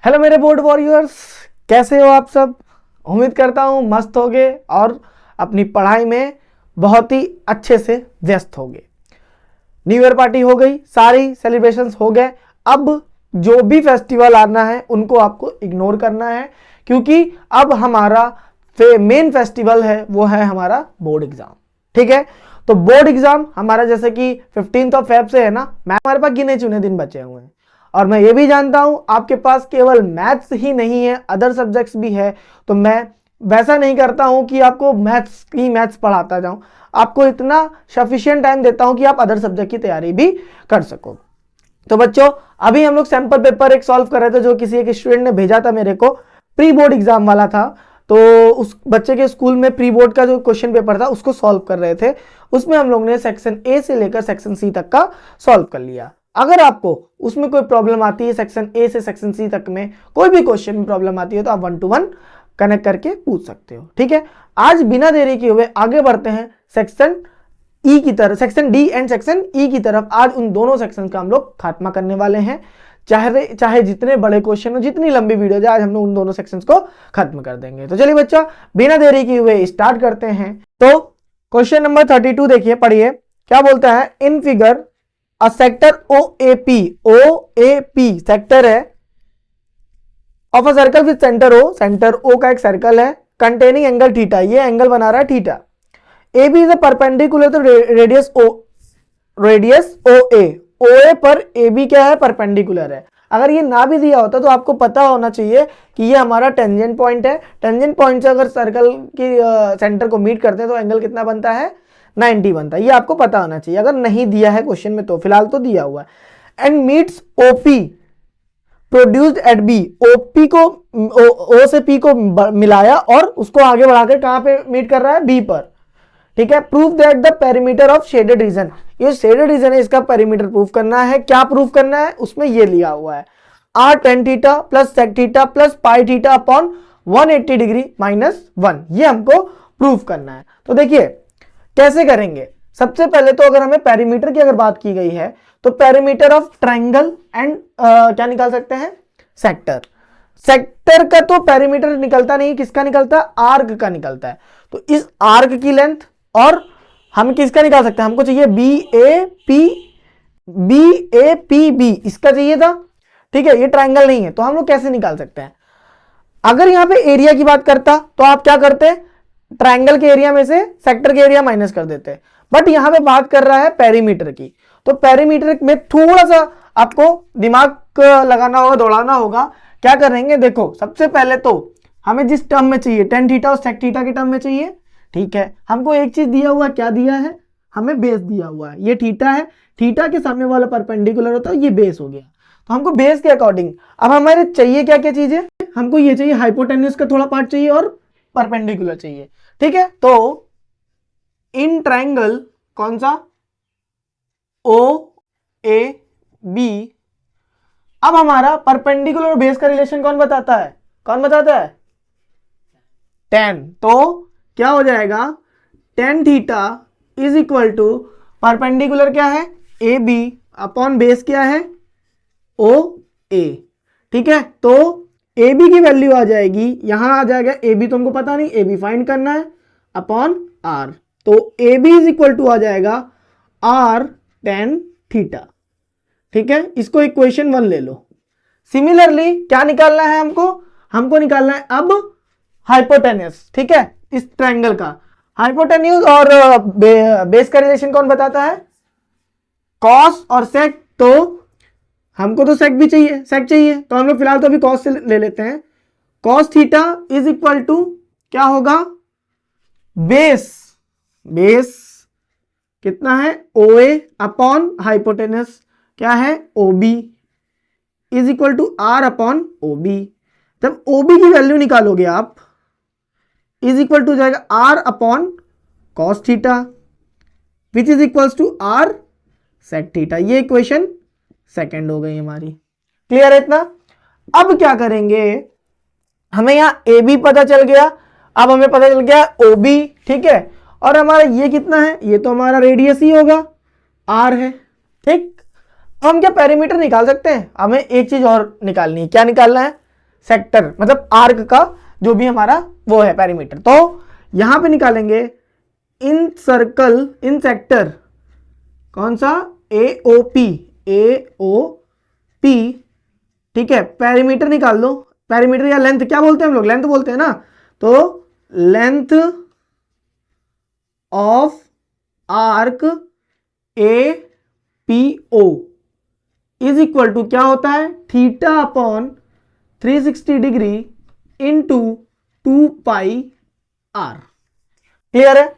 Hello मेरे board warriors, कैसे हो आप सब। उम्मीद करता हूँ मस्त होगे और अपनी पढ़ाई में बहुत ही अच्छे से व्यस्त होगे। न्यू ईयर पार्टी हो गई, सारी सेलिब्रेशंस हो गए। अब जो भी फेस्टिवल आना है उनको आपको इग्नोर करना है, क्योंकि अब हमारा मेन फेस्टिवल है वो है हमारा बोर्ड एग्जाम। ठीक है, तो बोर्ड एग्जाम हमारा जैसे कि 15 फेब से है ना, हमारे पास गिने चुने दिन बचे हुए हैं। और मैं ये भी जानता हूं आपके पास केवल मैथ्स ही नहीं है, अदर सब्जेक्ट्स भी है। तो मैं वैसा नहीं करता हूं कि आपको मैथ्स पढ़ाता जाऊं, आपको इतना सफिशिएंट टाइम देता हूं कि आप अदर सब्जेक्ट की तैयारी भी कर सको। तो बच्चों, अभी हम लोग सैंपल पेपर एक सॉल्व कर रहे थे, जो किसी एक स्टूडेंट ने भेजा था मेरे को, प्री बोर्ड एग्जाम वाला था। तो उस बच्चे के स्कूल में प्री बोर्ड का जो क्वेश्चन पेपर था उसको सॉल्व कर रहे थे। उसमें हम लोग ने सेक्शन ए से लेकर सेक्शन सी तक का सॉल्व कर लिया। अगर आपको उसमें कोई प्रॉब्लम आती है, सेक्शन ए से सेक्शन सी तक में कोई भी क्वेश्चन में प्रॉब्लम आती है, तो आप 1 to 1 कनेक्ट करके पूछ सकते हो। ठीक है, आज बिना देरी किए हुए आगे बढ़ते हैं सेक्शन ई की तरफ, section D and section E की तरफ। आज उन दोनों सेक्शन का हम लोग खात्मा करने वाले हैं। चाहे जितने बड़े क्वेश्चन हो, जितनी लंबी वीडियो जाए, आज हम लोग उन दोनों सेक्शंस को खत्म कर देंगे। तो चलिए बच्चा, बिना देरी किए हुए स्टार्ट करते हैं। तो क्वेश्चन नंबर 32 देखिए, पढ़िए क्या बोलता है। In figure a sector OAP sector है of a circle with centre O, centre O का एक सर्कल है, कंटेनिंग एंगल थीटा, ये एंगल बना रहा है theta. AB is a perpendicular to radius OA, OA पर AB क्या है, परपेंडिकुलर है। अगर ये ना भी दिया होता तो आपको पता होना चाहिए कि ये हमारा टेंजेंट पॉइंट है। टेंजेंट पॉइंट से अगर सर्कल की सेंटर को मीट करते हैं तो एंगल कितना बनता है, 90 बनता है। ये आपको पता होना चाहिए। अगर नहीं दिया है क्वेश्चन में तो फिलहाल तो दिया हुआ है। And meets OP produced at B, OP को O से P को मिलाया और उसको आगे बढ़ाकर कहां पे मीट कर रहा है, B पर। ठीक है, prove that the perimeter of shaded region, ये शेडेड रीजन है, इसका पेरीमीटर प्रूव करना है। क्या प्रूव करना है, उसमें ये लिया हुआ है r tan theta plus sec theta plus pi theta upon 180 degree minus 1, ये हमको प्रूव करना है। तो देखिए कैसे करेंगे। सबसे पहले तो अगर हमें पेरीमीटर की अगर बात की गई है तो पेरीमीटर ऑफ ट्रायंगल एंड क्या निकाल सकते हैं, सेक्टर। सेक्टर का तो पेरीमीटर निकलता नहीं, किसका निकलता है, आर्क का निकलता है। तो इस आर्क की लेंथ, और हम किसका निकाल सकते हैं, हमको चाहिए BAPB, इसका चाहिए था। ठीक है, ये ट्रायंगल नहीं है तो हम लोग कैसे निकाल सकते हैं। अगर यहां पे एरिया की बात करता तो आप क्या करते, ट्रायंगल के एरिया में से सेक्टर के एरिया माइनस कर देते। बट यहां पे बात कर रहा है पेरीमीटर की, तो पेरीमीटर में थोड़ा सा आपको दिमाग लगाना होगा, दौड़ाना होगा। क्या करेंगे, देखो सबसे पहले तो हमें जिस टर्म में चाहिए, tan थीटा और sec थीटा के टर्म में चाहिए। ठीक है, हमको एक चीज दिया हुआ, क्या दिया है, हमें बेस दिया हुआ है। ये थीटा है, थीटा के सामने वाला परपेंडिकुलर होता है, ये बेस हो गया। तो हमको बेस के अकॉर्डिंग अब हमारे चाहिए क्या क्या चीजें, हमको ये चाहिए हाइपोटेन्यूज का थोड़ा पार्ट चाहिए और परपेंडिकुलर चाहिए। ठीक है, तो इन ट्रायंगल कौन सा, OAB, अब हमारा परपेंडिकुलर और बेस का रिलेशन कौन बताता है, कौन बताता है, tan। तो क्या हो जाएगा, tan theta is equal to perpendicular क्या है, AB अपॉन बेस क्या है, OA। ठीक है, तो AB की वैल्यू आ जाएगी, यहां आ जाएगा AB, तो हमको पता नहीं, AB फाइंड करना है, अपॉन R। तो AB इज इक्वल टू आ जाएगा R tan थीटा। ठीक है, इसको इक्वेशन 1 ले लो। सिमिलरली क्या निकालना है हमको निकालना है अब हाइपोटेन्यूज। ठीक है, इस ट्रायंगल का हाइपोटेन्यूज और बेस का रिलेशन कौन बताता है, कॉस और सेक। तो हमको तो सेक भी चाहिए, सेक चाहिए, तो हम लोग फिलहाल तो अभी कॉस से ले लेते हैं। Cos theta is equal to क्या होगा, बेस कितना है, OA अपॉन हाइपोटेनस क्या है, OB is equal to R upon OB। जब OB की वैल्यू निकालोगे आप, इज इक्वल टू जाएगा R upon cos theta which is equal to R sec theta. ये इक्वेशन सेकेंड हो गई हमारी। क्लियर है इतना। अब क्या करेंगे, हमें यहां AB पता चल गया, अब हमें पता चल गया OB। ठीक है, और हमारा ये कितना है, ये तो हमारा रेडियस ही होगा, R है। ठीक, हम क्या पेरीमीटर निकाल सकते हैं, हमें एक चीज और निकालनी है। क्या निकालना है, सेक्टर मतलब आर्क का जो भी हमारा वो है पेरीमीटर। तो यहां पे निकालेंगे इन सर्कल इन सेक्टर कौन सा AOP AOP, ठीक है। पेरीमीटर निकाल लो, पेरीमीटर या लेंथ क्या बोलते हैं हम लोग, लेंथ बोलते हैं ना। तो length of arc APO is equal to क्या होता है, theta upon 360 degree into 2 pi R. Clear है?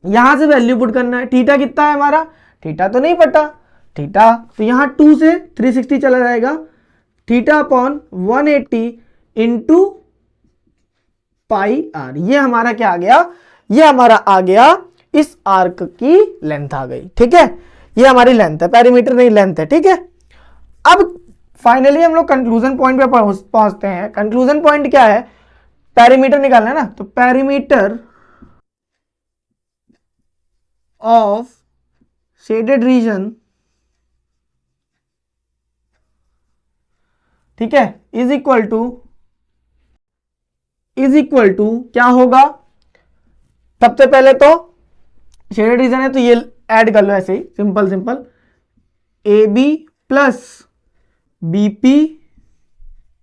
यहां से वैल्यू पुट करना है। थीटा कितना है हमारा, थीटा तो नहीं पता, थीटा तो यहां 2 से 360 चला जाएगा, theta upon 180 into pi R. ये हमारा क्या आ गया, ये हमारा आ गया इस आर्क की लेंथ आ गई। ठीक है, ये हमारी लेंथ है, पेरीमीटर नहीं लेंथ है। ठीक है, अब फाइनली हम लोग कंक्लूजन पॉइंट पे पहुंचते हैं। कंक्लूजन पॉइंट क्या है, पेरीमीटर निकालना है ना। तो पेरीमीटर ऑफ शेडेड रीजन, ठीक है, इज इक्वल टू क्या होगा, सबसे पहले तो शेडेड रीजन है तो ये ऐड कर लो ऐसे ही simple simple, AB plus BP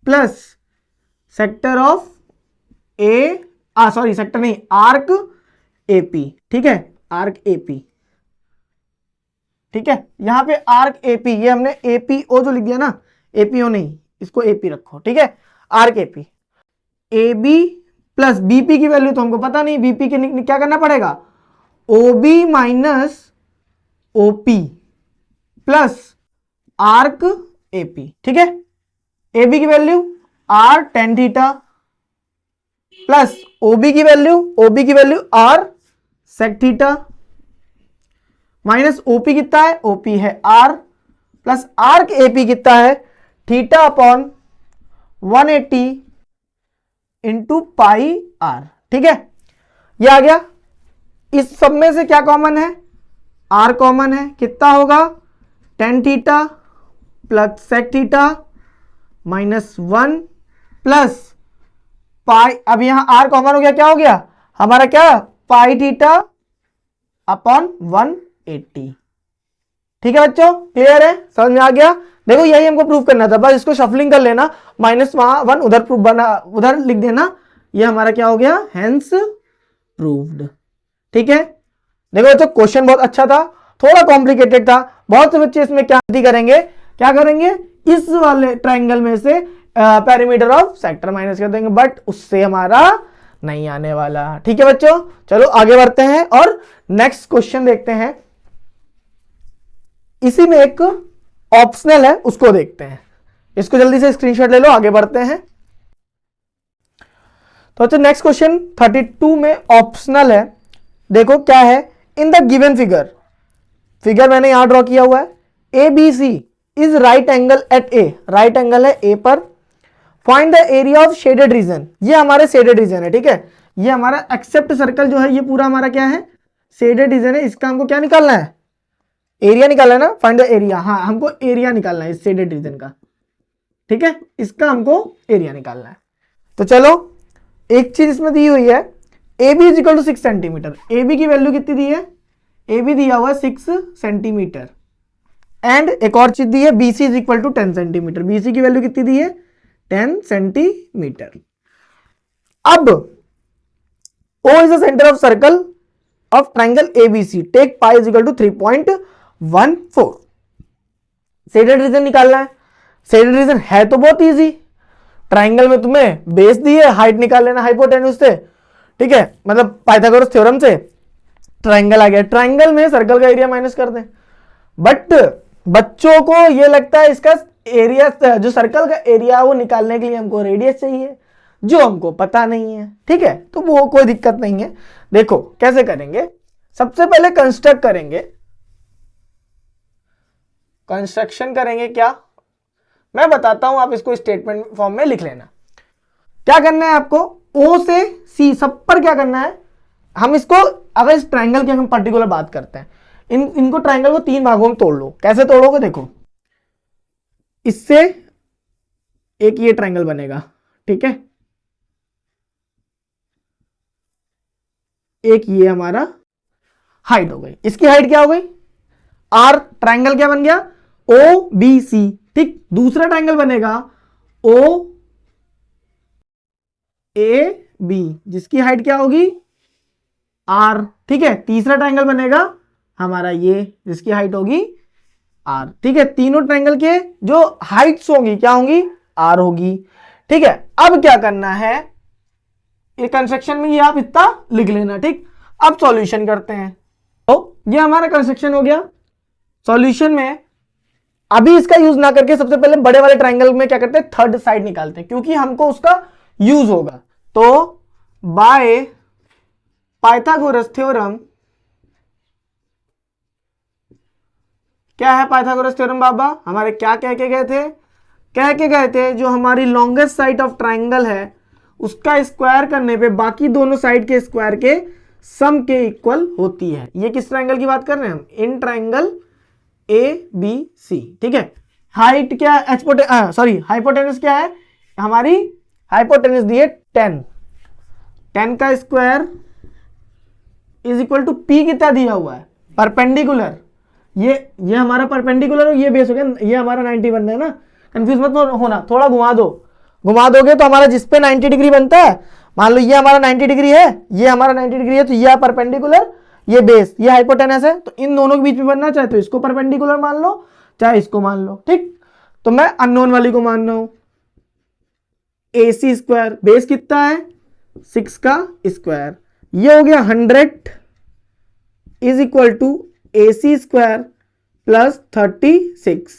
plus sector of sector नहीं, आर्क AP। ठीक है, आर्क AP। ठीक है, यहां पे आर्क AP, ये हमने APO जो लिख दिया ना, APO नहीं, इसको AP रखो। ठीक है, arc AP। AB plus BP की वैल्यू तो हमको पता नहीं, BP के क्या करना पड़ेगा, OB minus OP plus arc AP। ठीक है, AB की value R tan theta plus OB की value R sec theta minus OP कितना है, OP है R प्लस आर्क AP कितना है, थीटा अपॉन 180 इंटू पाई R। ठीक है, ये आ गया। इस सब में से क्या कॉमन है, R कॉमन है, कितना होगा tan theta plus sec theta minus 1 plus pi, अब यहां R कॉमन हो गया, क्या हो गया हमारा, क्या पाई थीटा अपॉन 180। ठीक है बच्चों, क्लियर है, समझ में आ गया। देखो यही हमको प्रूव करना था, बस इसको शफलिंग कर लेना, -1 उधर प्रूफ बना, उधर लिख देना, ये हमारा क्या हो गया, हेंस प्रूव्ड। ठीक है, देखो बच्चों क्वेश्चन बहुत अच्छा था, थोड़ा कॉम्प्लिकेटेड था। बहुत से बच्चे इसमें क्या करेंगे, इस वाले ट्राइंगल में से पेरीमीटर ऑफ सेक्टर माइनस कर देंगे, बट उससे हमारा नहीं आने वाला। ठीक है बच्चों, चलो आगे बढ़ते हैं और नेक्स्ट क्वेश्चन देखते हैं। इसी में एक ऑप्शनल है, उसको देखते हैं। इसको जल्दी से स्क्रीनशॉट ले लो, आगे बढ़ते हैं। तो अच्छा नेक्स्ट क्वेश्चन 32 में ऑप्शनल है। देखो क्या है, इन द गिवन फिगर मैंने यहां ड्रॉ किया हुआ है, ABC is right angle at A, right angle है A पर। Find the area of shaded region, ये हमारे शेडेड रीजन है। ठीक है, ये हमारा एक्सेप्ट सर्कल जो है, ये पूरा हमारा क्या है, शेडेड रीजन है। इसका हमको क्या निकालना है, एरिया निकालना है ना, फाइंड द एरिया। हाँ, हमको एरिया निकालना है इस शेडेड रीजन का। ठीक है, इसका हमको एरिया निकालना है। तो चलो एक चीज इसमें दी हुई है, AB is equal to 6 centimetre. AB की वैल्यू कितनी दी है, AB दिया हुआ है 6 सेंटीमीटर। एंड एक और चीज दी है, BC is equal to 10 centimetre. BC की वैल्यू कितनी दी है, 10 सेंटीमीटर। अब O is the centre of circle of triangle ABC, take pi is equal to 3.14। Shaded region निकालना है। शेडेड रीजन है तो बहुत इजी, ट्राइंगल में तुम्हें बेस दी है, हाइट निकाल लेना हाइपोटेन्यूज से। ठीक है, मतलब पाइथागोरस थ्योरम से ट्राइंगल आ गया। ट्राइंगल में सर्कल का एरिया माइनस कर दें, बट बच्चों को ये लगता है इसका एरिया, जो सर्कल का एरिया वो निकालने के लिए हमको रेडियस चाहिए, जो हमको पता नहीं है। ठीक है, तो वो कोई दिक्कत नहीं है। देखो कैसे करेंगे, सबसे पहले कंस्ट्रक्ट करेंगे, कंस्ट्रक्शन करेंगे। क्या मैं बताता हूं, आप इसको स्टेटमेंट फॉर्म में लिख लेना। क्या करना है आपको, O से C सब पर क्या करना है, हम इसको अगर इस ट्राइंगल की हम पर्टिकुलर बात करते हैं, इनको ट्राइंगल को 3 भागों में तोड़ लो। कैसे तोड़ोगे, देखो इससे एक ये ट्राइंगल बनेगा, ठीक है, एक ये हमारा हाइट हो गई। इसकी हाइट क्या हो गई, आर। ट्राइंगल क्या बन गया, ओ बी सी। ठीक, दूसरा ट्राइंगल बनेगा ओ ए बी, जिसकी हाइट क्या होगी, आर। ठीक है, तीसरा ट्राइंगल बनेगा हमारा ये, जिसकी हाइट होगी आर। ठीक है, तीनों ट्राइंगल के जो हाइट्स होंगी क्या होंगी, आर होगी। ठीक है, अब क्या करना है, ये कंस्ट्रक्शन में ये आप इतना लिख लेना। ठीक, अब सॉल्यूशन करते हैं। तो ये हमारा कंस्ट्रक्शन हो गया। सॉल्यूशन में अभी इसका यूज ना करके सबसे पहले बड़े वाले ट्राइंगल में क्या करते हैं, थर्ड साइड निकालते हैं, क्योंकि हमको उसका यूज होगा। तो बाय पाइथागोरस थ्योरम, क्या है पाइथागोरस थ्योरम बाबा, हमारे क्या कह के गए थे, कह के गए थे जो हमारी लॉन्गेस्ट साइड ऑफ ट्राइंगल है उसका स्क्वायर करने पे बाकी दोनों साइड के स्क्वायर के सम के इक्वल होती है। ये किस ट्राइंगल की बात कर रहे हैं हम, इन ट्राइंगल ए बी सी। ठीक है, हाइट क्या है, सॉरी हाइपोटेनस क्या है हमारी, हाइपोटेनस दी है 10, 10 का square is equal to pi कितना दिया हुआ है, परपेंडिकुलर। ये हमारा परपेंडिकुलर और ये बेस हो गया, ये हमारा 90 बनना है ना, कंफ्यूज मत होना, थोड़ा घुमा दो, घुमा दोगे तो हमारा जिस पे 90 डिग्री बनता है, मान लो ये हमारा 90 डिग्री है, ये हमारा 90 डिग्री है, तो ये परपेंडिकुलर, ये बेस, ये हाइपोटेनस है, तो इन दोनों के बीच में बनना, चाहे तो इसको परपेंडिकुलर मान लो चाहे इसको मान लो। ठीक, तो मैं अननोन वाली को मान रहा हूं, ए सी स्क्वायर, बेस कितना है 6 का स्क्वायर, ये हो गया 100 is equal to A C square plus 36,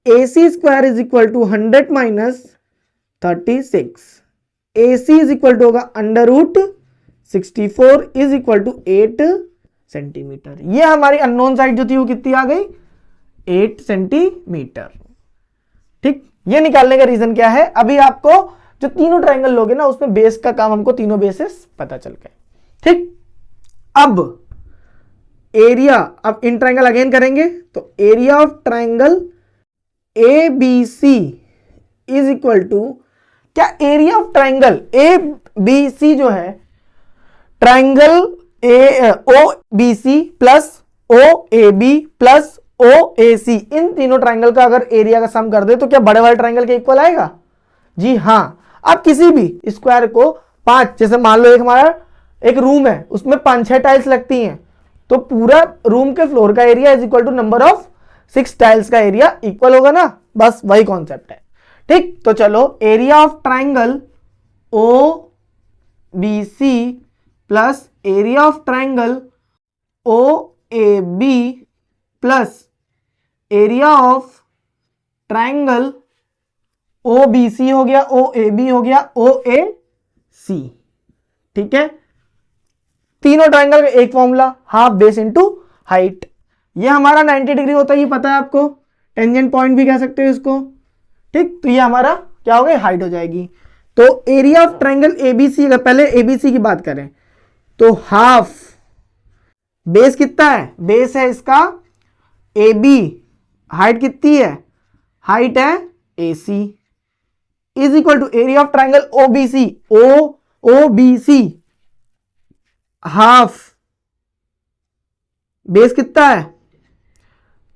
A C square is equal to 100 minus 36, A C is equal to होगा under root 64 is equal to 8 centimetre. ये हमारी अननोन साइड जो थी वो कितनी आ गई, 8 सेंटीमीटर। ठीक, ये निकालने का रीजन क्या है, अभी आपको जो तीनों ट्राइंगल लोगे ना उसमें बेस का काम हमको तीनों बेसिस पता चल गए। ठीक, अब एरिया, अब इन ट्राइंगल अगेन करेंगे, तो area of triangle A B C is equal to, क्या area of triangle A B C जो है, triangle O B C plus O A B plus O A C, इन तीनों triangle का अगर area का सम कर दे तो क्या बड़े वाले ट्राइंगल के इक्वल आएगा, जी हाँ। आप किसी भी स्क्वायर को 5, जैसे मान लो एक हमारा एक रूम है उसमें 5-6 टाइल्स लगती हैं, तो पूरा रूम के फ्लोर का area is equal to number of 6 tiles का एरिया इक्वल होगा ना, बस वही कॉन्सेप्ट है। ठीक, तो चलो area of triangle O B C plus area of triangle O A B plus area of triangle O B C हो गया, ओ ए बी हो गया, ओ ए सी। ठीक है, तीनों ट्राइंगल का एक formula, half base into height. ये हमारा 90 डिग्री होता है, ये पता है आपको, टेंजेंट पॉइंट भी कह सकते हो इसको। ठीक, तो ये हमारा क्या हो गया, हाइट हो जाएगी। तो एरिया ऑफ ट्राइंगल एबीसी, अगर पहले एबीसी की बात करें तो हाफ बेस कितना है, बेस है इसका ए बी, हाइट कितनी है, हाइट है A C, is equal to area of triangle O B C, O B C half base कितना है,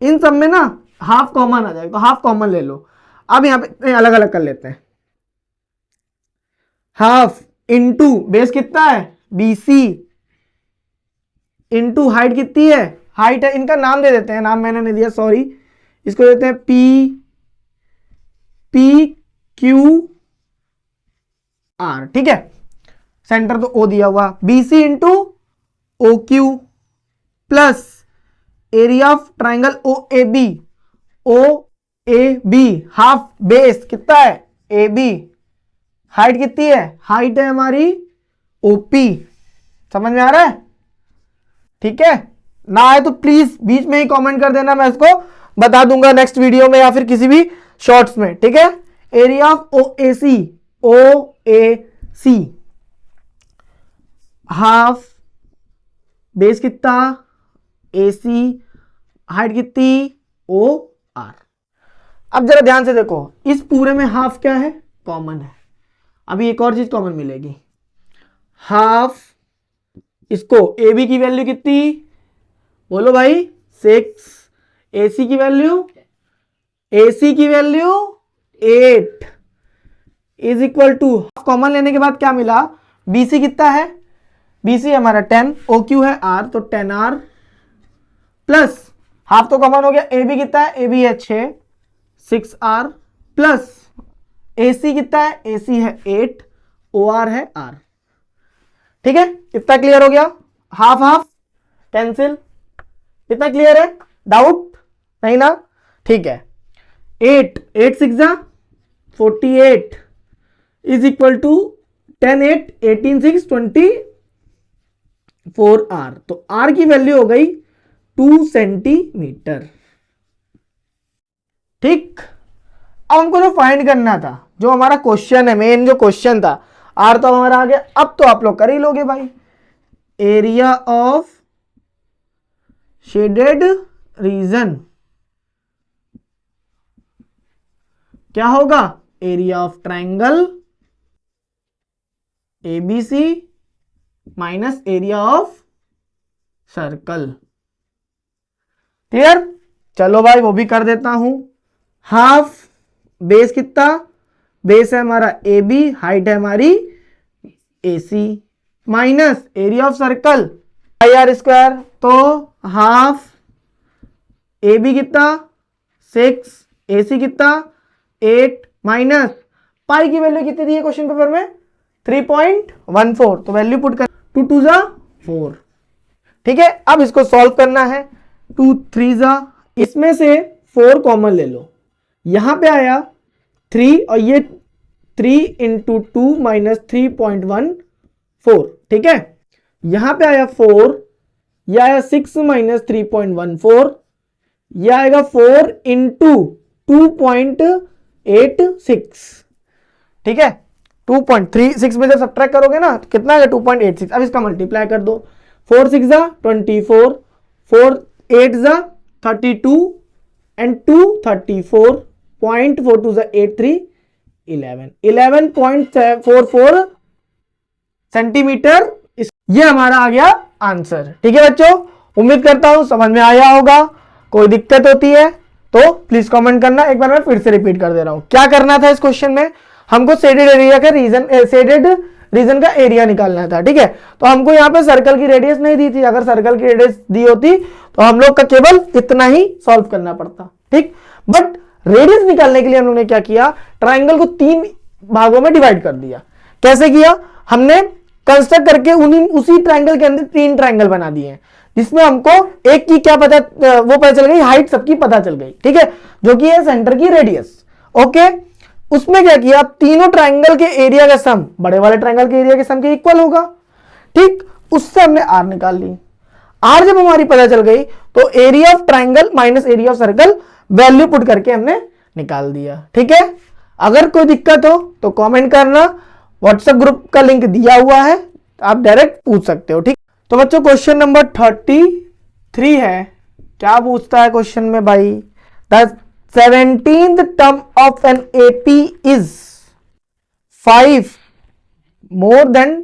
इन सब में ना हाफ कॉमन आ जाएगा, तो हाफ कॉमन ले लो। अब यहां पे अलग अलग कर लेते हैं, हाफ इंटू बेस कितना है बी सी इंटू हाइट कितनी है, हाइट है, इनका नाम दे देते हैं, नाम मैंने नहीं दिया सॉरी, इसको देते हैं पी क्यू आर। ठीक है, सेंटर तो ओ दिया हुआ, B C into O Q plus area of triangle O A B, half base कितना है ए बी, हाइट कितनी है, हाइट है हमारी ओपी। समझ में आ रहा है, ठीक है, ना आए तो प्लीज बीच में ही कमेंट कर देना, मैं इसको बता दूंगा नेक्स्ट वीडियो में या फिर किसी भी शॉर्ट्स में। ठीक है, area of O A C half base कितना ए सी, हाइट कितनी ओ आर। अब जरा ध्यान से देखो, इस पूरे में हाफ क्या है, कॉमन है, अभी एक और चीज कॉमन मिलेगी, हाफ, इसको ए बी की वैल्यू कितनी, बोलो भाई 6, AC की value 8 is equal to, common लेने के बाद क्या मिला, BC कितना है, BC हमारा 10, OQ है R, तो 10R प्लस हाफ तो कॉमन हो गया, AB कितना है, AB है 6R प्लस AC कितना है, AC है 8, OR है R। ठीक है, इतना क्लियर हो गया, हाफ हाफ कैंसिल, इतना क्लियर है, डाउट नहीं ना, ठीक है। 8 6 48 इज इक्वल टू 10 8 18 6 24 R, तो R की वैल्यू हो गई 2 सेंटीमीटर। ठीक, अब हमको जो फाइंड करना था, जो हमारा क्वेश्चन है, मेन जो क्वेश्चन था, R तो हमारा आ गया, अब तो आप लोग कर ही लोगे भाई, एरिया ऑफ शेडेड रीजन क्या होगा, area of triangle ABC minus area of circle. Clear, चलो भाई वो भी कर देता हूं, हाफ बेस कितना, बेस है हमारा AB, हाइट है हमारी AC minus area of circle IR square, तो हाफ AB कितना 6, AC कितना 8 माइनस पाई की वैल्यू कितनी दी है क्वेश्चन पेपर में 3.14, तो वैल्यू पुट कर 2 2 जा 4। ठीक है, अब इसको सॉल्व करना है, 2 3 जा, इसमें से 4 कॉमन ले लो, यहां पे आया 3 और ये 3 इंटू 2 माइनस 3.14। ठीक है, यहां पे आया 4, यह आया 6 माइनस 3.14, यह आएगा 4 इंटू 2.86। ठीक है, 2.36 में जब सब्ट्रैक्ट करोगे ना तो कितना आएगा 2.86। अब इसका मल्टीप्लाई कर दो, 4 6 जा 24, 4 8 जा 32 एंड 2 34, 0.42 जा 8 3 11.44 सेंटीमीटर, ये हमारा आ गया आंसर। ठीक है बच्चों, उम्मीद करता हूं समझ में आया होगा, कोई दिक्कत होती है तो प्लीज कमेंट करना। एक बार मैं फिर से रिपीट कर दे रहा हूं, क्या करना था इस क्वेश्चन में, हमको शेडेड एरिया का शेडेड रीजन का एरिया निकालना था। ठीक है, तो हमको यहाँ पे सर्कल की रेडियस नहीं दी थी, अगर सर्कल की रेडियस दी होती तो हम लोग का केवल इतना ही सॉल्व करना पड़ता। ठीक, बट रेडियस निकालने के लिए हम लोग ने क्या किया, ट्राइंगल को 3 भागों में डिवाइड कर दिया। कैसे किया, हमने कंस्ट्रक्ट करके उसी ट्राइंगल के अंदर 3 ट्राइंगल बना दिए हैं, जिसमें हमको एक की क्या पता, वो पता चल गई, हाइट सबकी पता चल गई। ठीक है, जो कि है सेंटर की रेडियस। ओके, उसमें क्या किया, तीनों ट्राइंगल के एरिया का सम बड़े वाले ट्राइंगल के एरिया के सम के इक्वल होगा। ठीक, उससे हमने आर निकाल ली। आर जब हमारी पता चल गई तो area of triangle minus area of circle value put करके हमने निकाल दिया। ठीक है, अगर कोई दिक्कत हो तो कमेंट करना, व्हाट्सएप ग्रुप का लिंक दिया हुआ है, आप डायरेक्ट पूछ सकते हो। ठीक, तो बच्चों क्वेश्चन नंबर 33 है, क्या पूछता है क्वेश्चन में भाई, the 17th term of an AP is 5 more than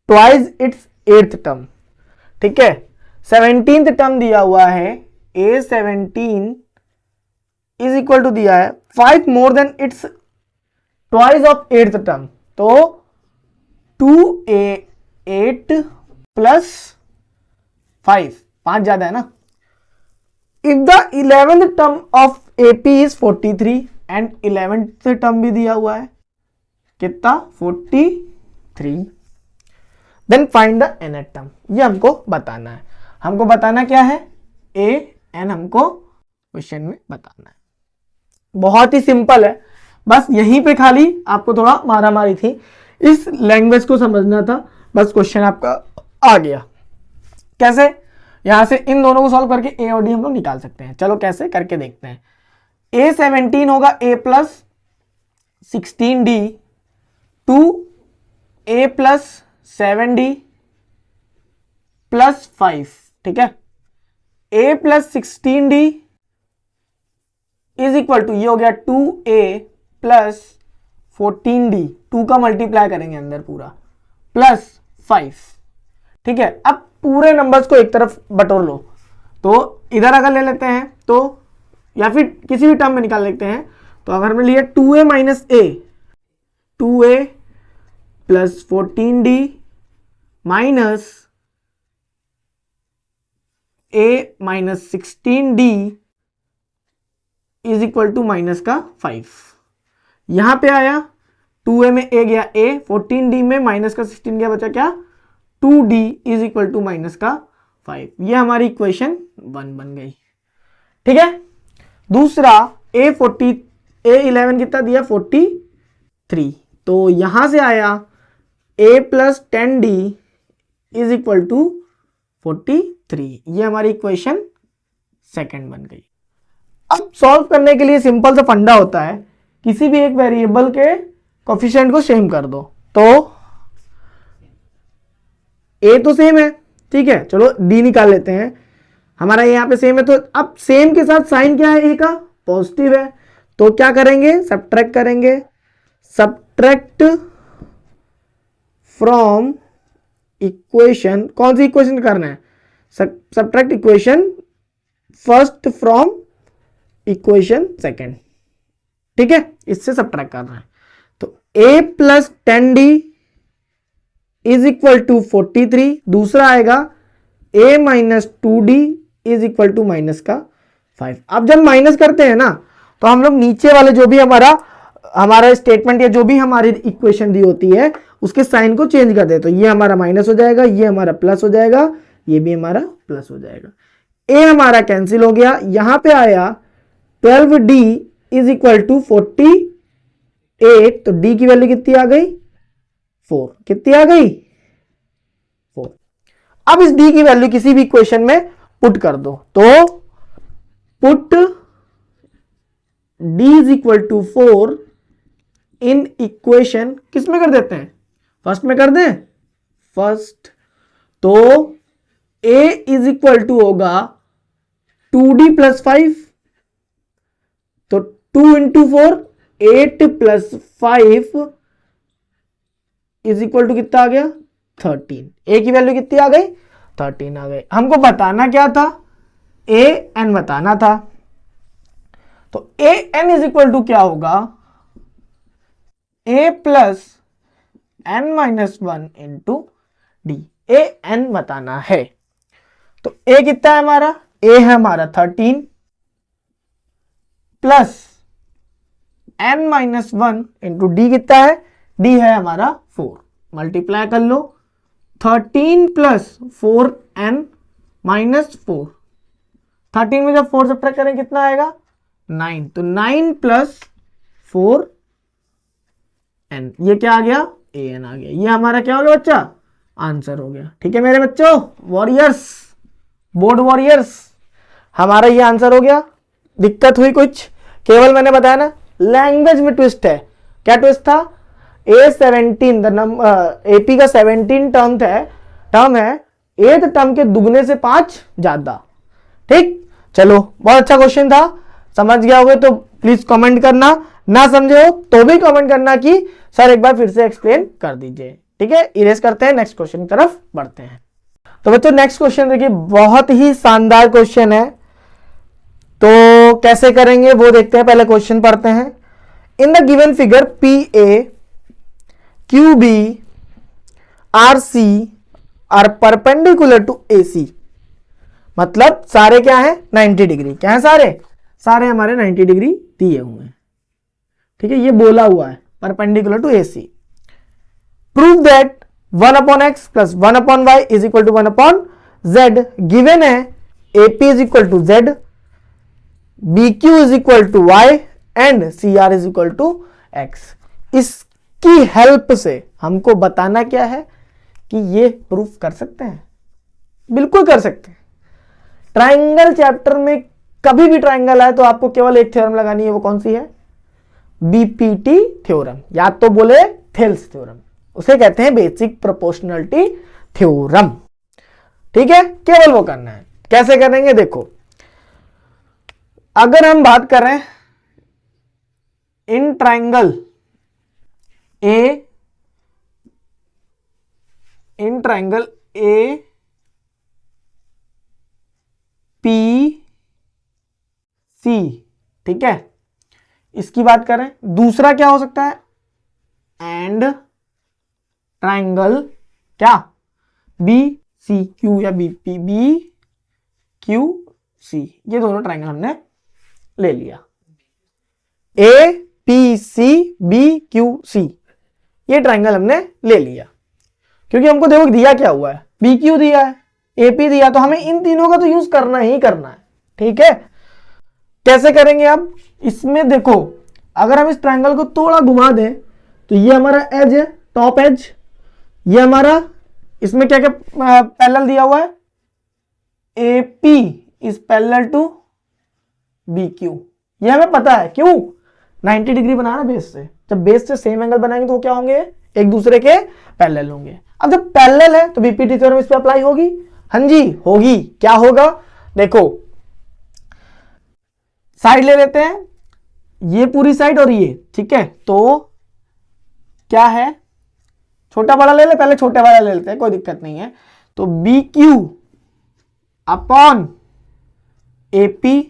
twice its 8th term। ठीक है, 17th टर्म दिया हुआ है, A17 इज इक्वल टू दिया है 5 more than its twice of 8th term, तो 2A8 प्लस 5 ज्यादा है ना। If the 11th term of AP is 43 and 11th term भी दिया हुआ है कितना 43, then find the nth term. ये हमको बताना है, हमको बताना क्या है, A N हमको क्वेश्चन में बताना है। बहुत ही सिंपल है, बस यहीं पे खाली आपको थोड़ा मारा मारी थी, इस लैंग्वेज को समझना था, बस क्वेश्चन आपका आ गया। कैसे, यहां से इन दोनों को सॉल्व करके A और D हम लोग निकाल सकते हैं। चलो कैसे करके देखते हैं। A17 होगा A plus 16D to A plus 7D plus 5। ठीक है, A plus 16D is equal to, ये हो गया 2A प्लस 14d 2 का मल्टीप्लाई करेंगे अंदर पूरा प्लस 5। ठीक है, अब पूरे नंबर्स को एक तरफ बटोर लो, तो इधर अगर ले लेते हैं तो या फिर किसी भी टर्म में निकाल लेते हैं, तो अगर हमने लिया 2a minus A 2a plus 14d minus a minus 16d is equal to minus का 5। यहां पे आया 2a में a गया a, 14d में माइनस का 16 गया, बचा क्या 2d is equal to minus का 5। ये हमारी इक्वेशन 1 बन गई। ठीक है, दूसरा a11 कितना दिया 43, तो यहां से आया a plus 10d is equal to 43। ये हमारी इक्वेशन सेकंड बन गई। अब सॉल्व करने के लिए सिंपल सा फंडा होता है, किसी भी एक वेरिएबल के कोफिशिएंट को सेम कर दो। तो a तो सेम है, ठीक है, चलो d निकाल लेते हैं, हमारा यहाँ पे सेम है, तो अब सेम के साथ साइन क्या है a का पॉजिटिव है, तो क्या करेंगे सब्ट्रैक्ट करेंगे, सब्ट्रैक्ट फ्रॉम इक्वेशन, कौन सी इक्वेशन करना है, subtract equation first from equation second. ठीक है, इससे सब्ट्रैक्ट करना है, तो a plus 10d is equal to 43, दूसरा आएगा a minus 2d is equal to minus का 5। अब जब माइनस करते हैं ना, तो हम लोग नीचे वाले जो भी हमारा स्टेटमेंट या जो भी हमारी इक्वेशन दी होती है उसके साइन को चेंज कर दे, तो ये हमारा माइनस हो जाएगा, ये हमारा प्लस हो जाएगा, ये भी हमारा प्लस हो जाएगा, a हमारा कैंसिल हो गया। यहां पे आया 12d इज इक्वल टू 48, तो d की वैल्यू कितनी आ गई 4, कितनी आ गई 4। अब इस d की वैल्यू किसी भी इक्वेशन में पुट कर दो, तो put d is equal to 4 in equation, किस में कर देते हैं फर्स्ट में कर दें, फर्स्ट, तो a इज इक्वल टू होगा 2d प्लस 5, तो 2 into 4 8 plus 5 is equal to कितना आ गया 13। a की वैल्यू कितनी आ गई 13 आ गई। हमको बताना क्या था, a n बताना था, तो a n is equal to क्या होगा a plus n minus 1 into D, a n बताना है। तो a कितना है हमारा, a है हमारा 13 plus n minus 1 into D कितना है, d है हमारा 4, मल्टीप्लाई कर लो 13 प्लस 4n माइनस 4, 13 में जब 4 सब्ट्रैक्ट करें कितना आएगा 9, तो 9 प्लस 4n, ये क्या आ गया an आ गया। ये हमारा क्या हो गया बच्चा, आंसर हो गया। ठीक है मेरे बच्चों, वॉरियर्स, बोर्ड वॉरियर्स, हमारा ये आंसर हो गया। दिक्कत हुई कुछ, केवल मैंने बताया ना लैंग्वेज में ट्विस्ट है। क्या ट्विस्ट था, A17 AP का 17 टर्म है, 8th टर्म के दुगने से 5 ज्यादा। ठीक, चलो बहुत अच्छा क्वेश्चन था, समझ गया होगे तो प्लीज कमेंट करना, ना समझे हो तो भी कमेंट करना कि सर एक बार फिर से एक्सप्लेन कर दीजिए। ठीक है, इरेज करते हैं, नेक्स्ट क्वेश्चन की तरफ बढ़ते हैं। तो बच्चों नेक्स्ट क्वेश्चन देखिए, बहुत ही शानदार क्वेश्चन है, तो कैसे करेंगे वो देखते हैं। पहले क्वेश्चन पढ़ते हैं। In the given figure PA QB RC are perpendicular to AC, मतलब सारे क्या है 90 डिग्री, क्या है सारे हमारे 90 डिग्री दिए हुए हैं। ठीक है, ये बोला हुआ है perpendicular to AC। Prove that 1/x plus 1/y is equal to 1/z, given है AP is equal to Z, BQ is equal to Y and CR is equal to X। इसकी हेल्प से हमको बताना क्या है कि ये प्रूफ कर सकते हैं, बिल्कुल कर सकते हैं। ट्राइंगल चैप्टर में कभी भी ट्राइंगल आए तो आपको केवल एक थ्योरम लगानी है, वो कौन सी है, BPT थ्योरम, या तो बोले थेल्स थ्योरम, उसे कहते हैं बेसिक प्रोपोर्शनलिटी थ्योरम। ठीक है, केवल वो करना है। कैसे करेंगे देखो, अगर हम बात करें in triangle A in triangle A P C, ठीक है। इसकी बात करें, दूसरा क्या हो सकता है, एंड ट्राइंगल क्या बी सी क्यू या B P B Q C, ये दोनों ट्राइंगल हमने ले लिया। A P C B Q C, ये ट्राइंगल हमने ले लिया, क्योंकि हमको देखो दिया क्या हुआ है, बी क्यू दिया है, ए पी दिया, तो हमें इन तीनों का तो यूज करना ही करना है, ठीक है। कैसे करेंगे अब, इसमें देखो अगर हम इस ट्राइंगल को थोड़ा घुमा दें तो ये हमारा एज है, टॉप एज, ये हमारा, इसमें क्या क्या पैरेलल दिया हुआ है, A P is parallel to B Q, ये हमें पता है, क्यों 90 डिग्री बनाना बेस से, जब बेस से सेम एंगल बनाएंगे तो वो क्या होंगे, एक दूसरे के पैरेलल होंगे। अब जब पैरेलल है तो बीपीटी थ्योरम इस पे अप्लाई होगी, हाँ जी होगी। क्या होगा, देखो साइड ले लेते हैं, ये पूरी साइड और ये, ठीक है, तो क्या है, छोटा बड़ा ले ले, पहले छोटा बड़ा ले लेते हैं, कोई दिक्कत नहीं है। तो B Q upon AP,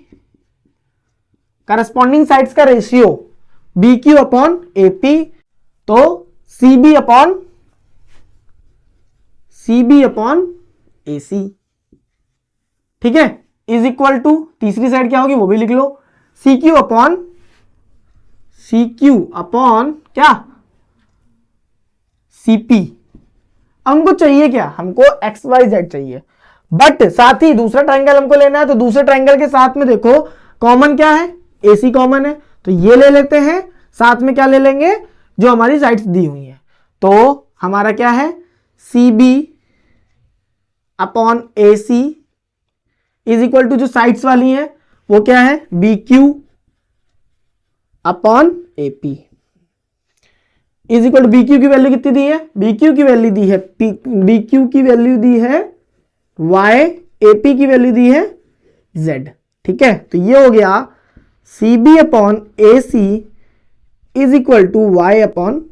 corresponding sides का ratio B Q upon AP, तो सीबी अपॉन एसी, ठीक है, इज इक्वल टू, तीसरी साइड क्या होगी वो भी लिख लो, सी क्यू अपॉन क्या, सीपी। हमको चाहिए क्या, हमको एक्स वाई जेड चाहिए, बट साथ ही दूसरा ट्राइंगल हमको लेना है, तो दूसरे ट्राइंगल के साथ में देखो कॉमन क्या है, एसी कॉमन है, तो ये ले लेते हैं, साथ में क्या ले लेंगे, जो हमारी साइड्स दी हुई है, तो हमारा क्या है, C B upon A C is equal to, जो साइड्स वाली है वो क्या है, B Q upon A P is equal to, B Q की वैल्यू कितनी दी है, बी क्यू की वैल्यू दी है, बी क्यू की वैल्यू दी है वाई, ए पी की वैल्यू दी है जेड, ठीक है। तो ये हो गया C B upon A C is equal to Y upon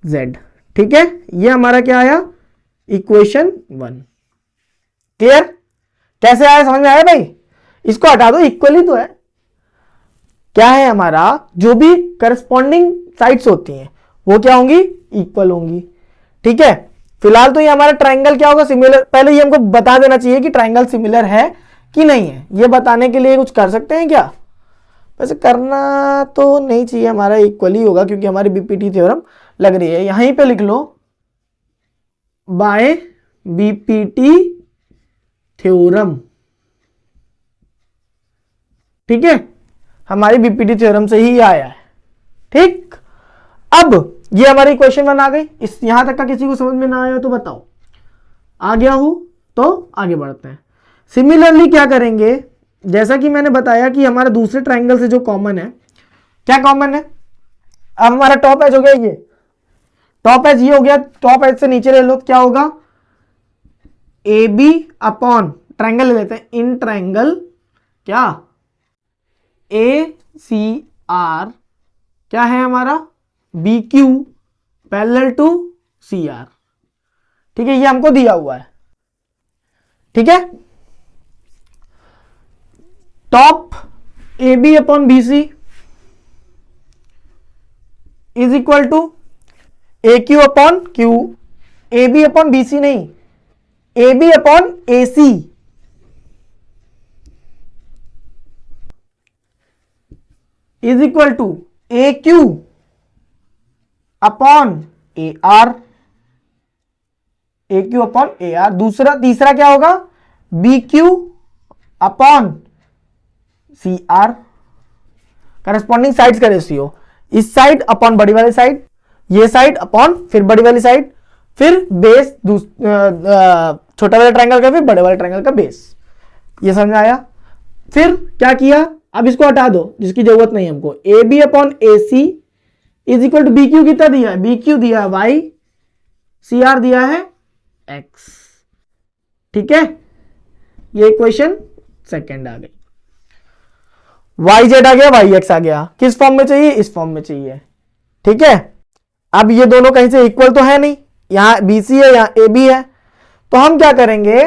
Z, ठीक है। ये हमारा क्या आया, इक्वेशन 1। क्लियर, कैसे आया, समझ में आया भाई, इसको हटा दो, इक्वली तो है, क्या है हमारा, जो भी करस्पॉन्डिंग साइड्स होती हैं वो क्या होंगी, इक्वल होंगी, ठीक है। फिलहाल तो ये हमारा ट्राइंगल क्या होगा, सिमिलर, पहले ये हमको बता देना चाहिए कि ट्राइंगल सिमिलर है कि नहीं है, ये बताने के लिए कुछ कर सकते हैं क्या, वैसे करना तो नहीं चाहिए, हमारा इक्वली होगा क्योंकि हमारी बीपीटी थ्योरम लग रही है, यहीं पे लिख लो बाय बीपीटी थ्योरम, ठीक है, हमारी बीपीटी थ्योरम से ही आया है, ठीक। अब ये हमारी क्वेश्चन 1 आ गई, इस यहां तक का किसी को समझ में ना आया तो बताओ, आ गया हो तो आगे बढ़ते हैं। सिमिलरली क्या करेंगे, जैसा कि मैंने बताया कि हमारे दूसरे ट्राइंगल से जो कॉमन है, क्या कॉमन है, अब हमारा टॉप एज हो गया, ये टॉप एज ये हो गया, टॉप एज से नीचे ले लो तो क्या होगा, ए बी अपॉन, ट्राइंगल ले लेते हैं, इन ट्राइंगल क्या ए सी आर क्या है हमारा, B Q parallel to C R, ठीक है, ये हमको दिया हुआ है, ठीक है। Top A B upon B C is equal to A Q upon Q, A B upon B C नहीं, A B upon A C, is equal to A Q upon A R, A Q upon A R. दूसरा, तीसरा क्या होगा, B Q upon C R, corresponding sides का ratio, इस side upon बड़ी वाली side, ये साइड अपॉन फिर बड़ी वाली साइड, फिर बेस छोटा वाले ट्रायंगल का फिर बड़े वाले ट्रायंगल का बेस, ये समझ आया। फिर क्या किया, अब इसको हटा दो जिसकी जरूरत नहीं हमको, A B upon A C is equal to B Q कितना दिया है, बी क्यू दिया है वाई, सी आर दिया है एक्स, ठीक है। ये इक्वेशन सेकेंड आ गई, वाई जेड आ गया, वाई एक्स आ गया, किस फॉर्म में चाहिए, इस फॉर्म में चाहिए, ठीक है। अब ये दोनों कहीं से इक्वल तो है नहीं, यहां BC है, यहां AB है, तो हम क्या करेंगे,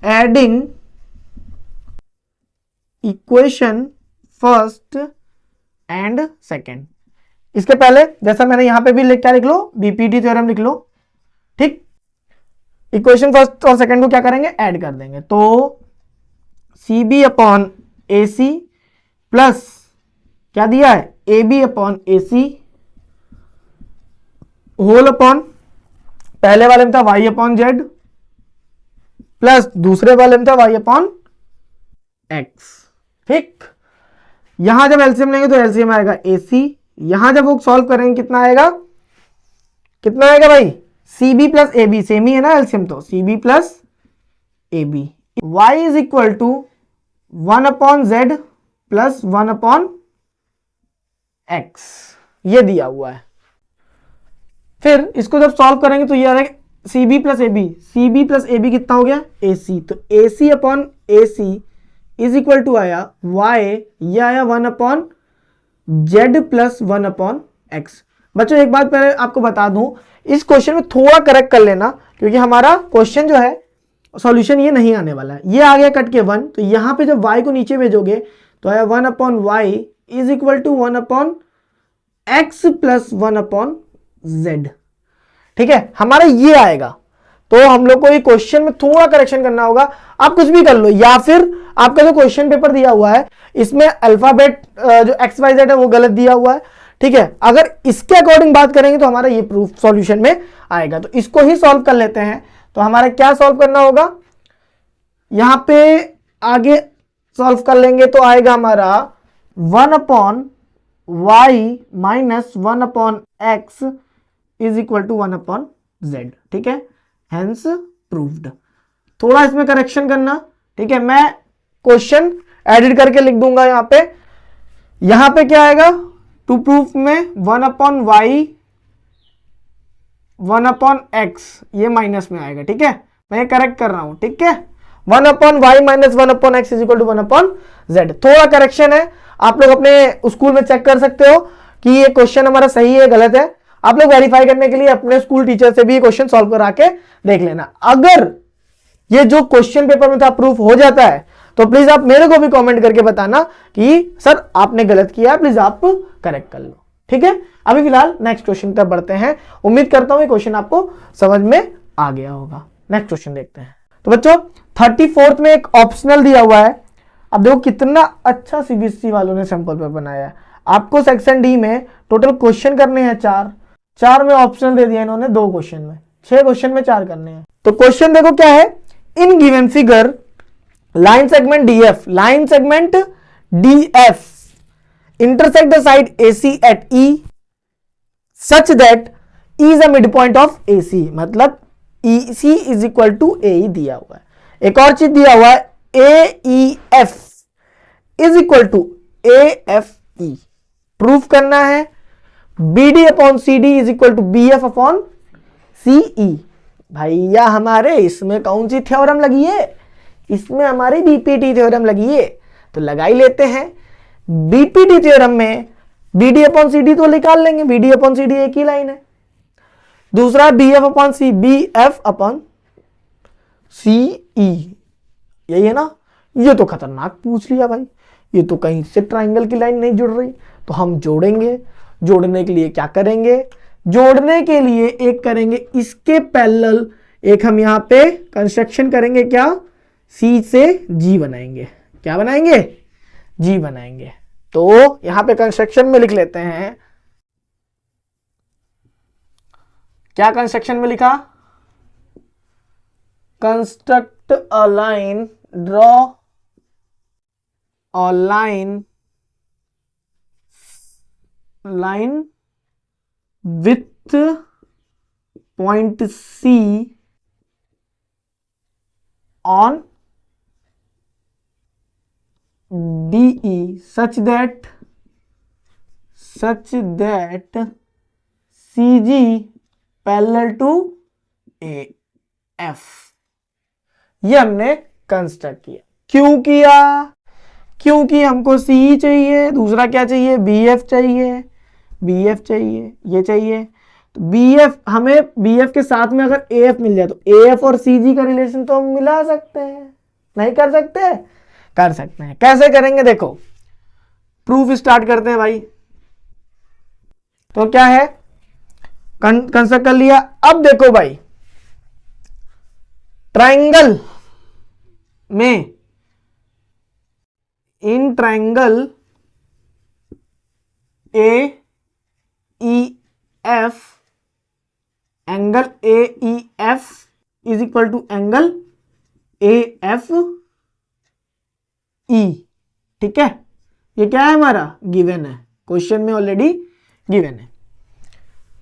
adding equation first and second. इसके पहले जैसा मैंने यहां पे भी क्या लिख लो, बीपीटी थ्योरम लिख लो, ठीक। इक्वेशन फर्स्ट और सेकेंड को क्या करेंगे, ऐड कर देंगे, तो CB अपॉन AC प्लस क्या दिया है, AB upon AC whole upon पहले वाले में था Y अपॉन Z प्लस दूसरे वाले में था Y अपॉन X, ठीक। यहां जब एलसीएम लेंगे तो एलसीएम आएगा AC, यहां जब वो सॉल्व करेंगे कितना आएगा, कितना आएगा भाई, CB प्लस AB, सेम ही है ना एलसीएम, तो CB plus AB, Y is equal to 1 upon Z plus 1 upon X, ये दिया हुआ है। फिर इसको जब सॉल्व करेंगे तो ये आ जाएगा CB plus AB, CB plus AB कितना हो गया, AC, तो AC upon AC is equal to आया Y, ये आया 1 upon Z plus 1 upon X। बच्चों एक बात पहले आपको बता दूं, इस क्वेश्चन में थोड़ा करेक्ट कर लेना, क्योंकि हमारा क्वेश्चन जो है सॉल्यूशन ये नहीं आने वाला है, ये आ गया कट के 1, तो यहां पे जब y को नीचे भेजोगे तो आया 1 upon y is equal to 1 upon x plus 1 upon z, ठीक है, हमारा ये आएगा। तो हम लोग को ये क्वेश्चन में थोड़ा करेक्शन करना होगा, आप कुछ भी कर लो, या फिर आपका जो क्वेश्चन पेपर दिया हुआ है इसमें अल्फाबेट जो XYZ है वो गलत दिया हुआ है, ठीक है। अगर इसके अकॉर्डिंग बात करेंगे तो हमारा ये प्रूफ सॉल्यूशन में आएगा, तो इसको ही सॉल्व कर लेते हैं। तो हमारा क्या सॉल्व करना होगा, यहां पे आगे सॉल्व कर लेंगे तो आएगा हमारा 1 upon y minus 1 upon x is equal to 1 upon z, ठीक है, हेंस प्रूव्ड। थोड़ा इसमें करेक्शन करना, ठीक है, मैं क्वेश्चन एडिट करके लिख दूंगा यहां पे क्या आएगा, टू प्रूफ में 1 अपॉन y 1 अपॉन x ये माइनस में आएगा, ठीक है, मैं ये करेक्ट कर रहा हूं, ठीक है, 1 upon y minus 1 upon x is equal to 1 upon z। थोड़ा करेक्शन है, आप लोग अपने स्कूल में चेक कर सकते हो कि ये क्वेश्चन हमारा सही है गलत है, आप लोग वेरीफाई करने के लिए अपने स्कूल टीचर से भी ये क्वेश्चन सॉल्व करा के देख लेना। अगर ये जो क्वेश्चन पेपर में था प्रूफ हो जाता है तो प्लीज आप मेरे को भी कमेंट करके बताना कि सर आपने गलत किया, प्लीज आप करेक्ट कर लो, ठीक है। अभी फिलहाल नेक्स्ट क्वेश्चन तक बढ़ते हैं, उम्मीद करता हूं ये क्वेश्चन आपको समझ में आ गया होगा। नेक्स्ट क्वेश्चन देखते हैं। तो बच्चों 34th में एक ऑप्शनल दिया हुआ है, अब देखो कितना अच्छा सीबीएसई वालों ने सैंपल पेपर बनाया है। आपको सेक्शन डी में टोटल क्वेश्चन करने हैं 4 में ऑप्शनल दे दिया इन्होंने 2 क्वेश्चन में, 6 क्वेश्चन में 4 करने हैं। तो क्वेश्चन देखो क्या है, in given figure line segment DF intersect the side AC at E such that E is a midpoint of AC, मतलब EC is equal to AE दिया हुआ है। एक और चीज दिया हुआ है AEF is equal to AFE, proof करना है। BD upon CD is equal to BF upon CE। भैया हमारे इसमें कौन सी थ्योरम लगी है, इसमें हमारी बीपीटी थ्योरम लगी है, तो लगा ही लेते हैं। बीपीटी थ्योरम में BD अपॉन CD तो निकाल लेंगे, BD अपॉन CD एक ही लाइन है। दूसरा BF upon C, BF upon CE, यही है ना। ये तो खतरनाक पूछ लिया भाई, ये तो कहीं से ट्राइंगल की लाइन नहीं जुड़ रही, तो हम जोड़ेंगे। जोड़ने के लिए क्या करेंगे, जोड़ने के लिए एक करेंगे इसके पैरेलल, एक हम यहां पे कंस्ट्रक्शन करेंगे, क्या C से G बनाएंगे, क्या बनाएंगे, G बनाएंगे। तो यहां पे कंस्ट्रक्शन में लिख लेते हैं, क्या कंस्ट्रक्शन में लिखा, construct a line, draw a line with point C on DE such that CG parallel to AF। ये हमने कंस्ट्रक्ट किया। क्यों किया, क्योंकि हमको CE चाहिए, दूसरा क्या चाहिए, BF चाहिए, बी एफ चाहिए, ये चाहिए। तो बी एफ, हमें बी एफ के साथ में अगर ए एफ मिल जाए तो ए एफ और सी जी का रिलेशन तो हम मिला सकते हैं, नहीं कर सकते? कर सकते हैं। कैसे करेंगे देखो, प्रूफ स्टार्ट करते हैं भाई। तो क्या है, कंस्ट्रक्ट कर लिया। अब देखो भाई, ट्रायंगल में, in triangle A E F, angle A E F is equal to angle A F E. ठीक है, ये क्या है हमारा, गिवन है, क्वेश्चन में ऑलरेडी गिवन है।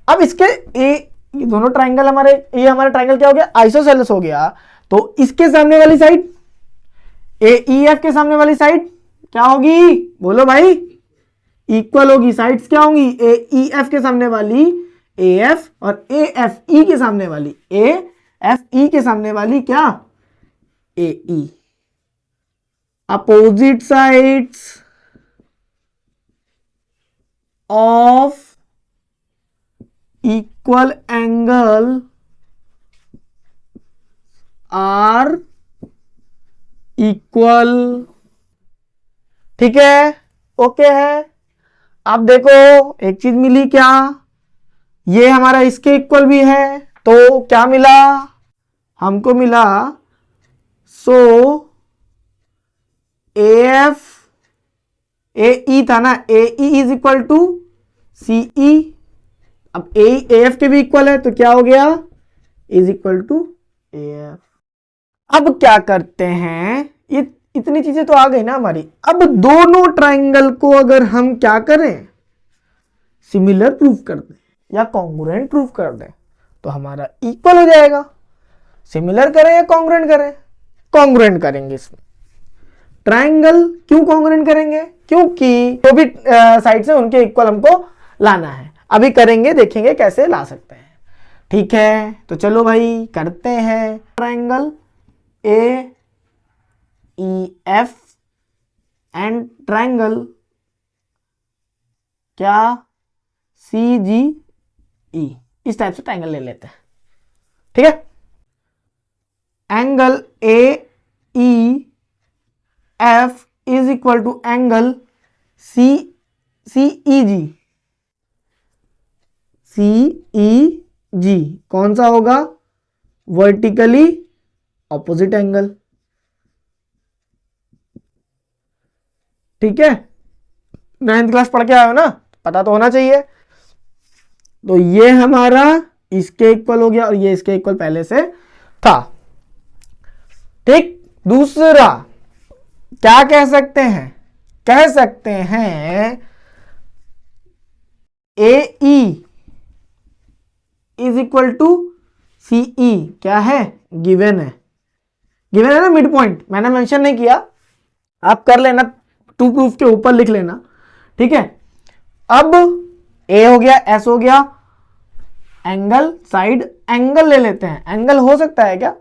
अब इसके ये दोनों ट्रायंगल हमारे, ये हमारा ट्रायंगल क्या हो गया, आइसोसेलेस हो गया। तो इसके सामने वाली साइड, ए ई एफ के सामने वाली साइड क्या होगी, बोलो भाई, इक्वल होगी। साइड्स क्या होंगी, ए ई एफ के सामने वाली ए एफ, और ए एफ ई के सामने वाली ए एफ ई के सामने वाली क्या, A E. Opposite sides of equal angle are equal. ठीक है, ओके है। अब देखो एक चीज मिली क्या, ये हमारा इसके इक्वल भी है, तो क्या मिला हमको, मिला सो ए एफ, ए ई था ना, ए ई इज इक्वल टू सी ई। अब ए एफ के भी इक्वल है तो क्या हो गया, is equal to A F. अब क्या करते हैं, ये इतनी चीजें तो आ गई ना हमारी। अब दोनों ट्रायंगल को अगर हम क्या करें, सिमिलर प्रूफ कर दें या कॉन्ग्रुएंट प्रूफ कर दें तो हमारा इक्वल हो जाएगा। सिमिलर करें या कॉन्ग्रुएंट करें, कॉन्ग्रुएंट करेंगे। इसमें ट्रायंगल क्यों कॉन्ग्रुएंट करेंगे, क्योंकि जो भी साइड से उनके इक्वल हमको लाना है। अभी करेंगे, देखेंगे कैसे ला सकते हैं। ठीक है, तो चलो भाई करते हैं। Triangle A E F and triangle क्या, सी जी ई, इस टाइप से ट्रायंगल ले लेते हैं। ठीक है, angle A E F is equal to angle C C E G, C E G कौन सा होगा, वर्टिकली ऑपोजिट एंगल। ठीक है, 9th क्लास पढ़ के आए हो ना, पता तो होना चाहिए। तो ये हमारा इसके इक्वल हो गया और ये इसके इक्वल पहले से था। ठीक, दूसरा क्या कह सकते हैं, कह सकते हैं ए ई इज इक्वल टू सी ई, क्या है, गिवन है, गिवन है ना, मिड पॉइंट मैंने मेंशन नहीं किया, आप कर लेना, टू प्रूफ के ऊपर लिख लेना। ठीक है, अब ए हो गया, एस हो गया, एंगल साइड एंगल ले लेते हैं। एंगल हो सकता है क्या,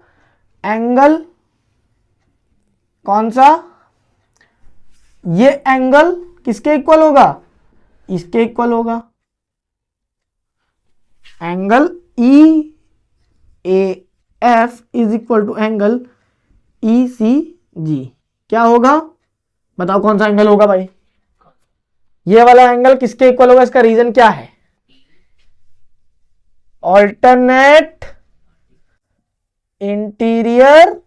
एंगल कौन सा, ये एंगल किसके इक्वल होगा, इसके इक्वल होगा। Angle E A F is equal to angle E C G, क्या होगा, बताओ कौन सा एंगल होगा भाई, ये वाला एंगल किसके इक्वल होगा, इसका रीजन क्या है, ऑल्टरनेट इंटीरियर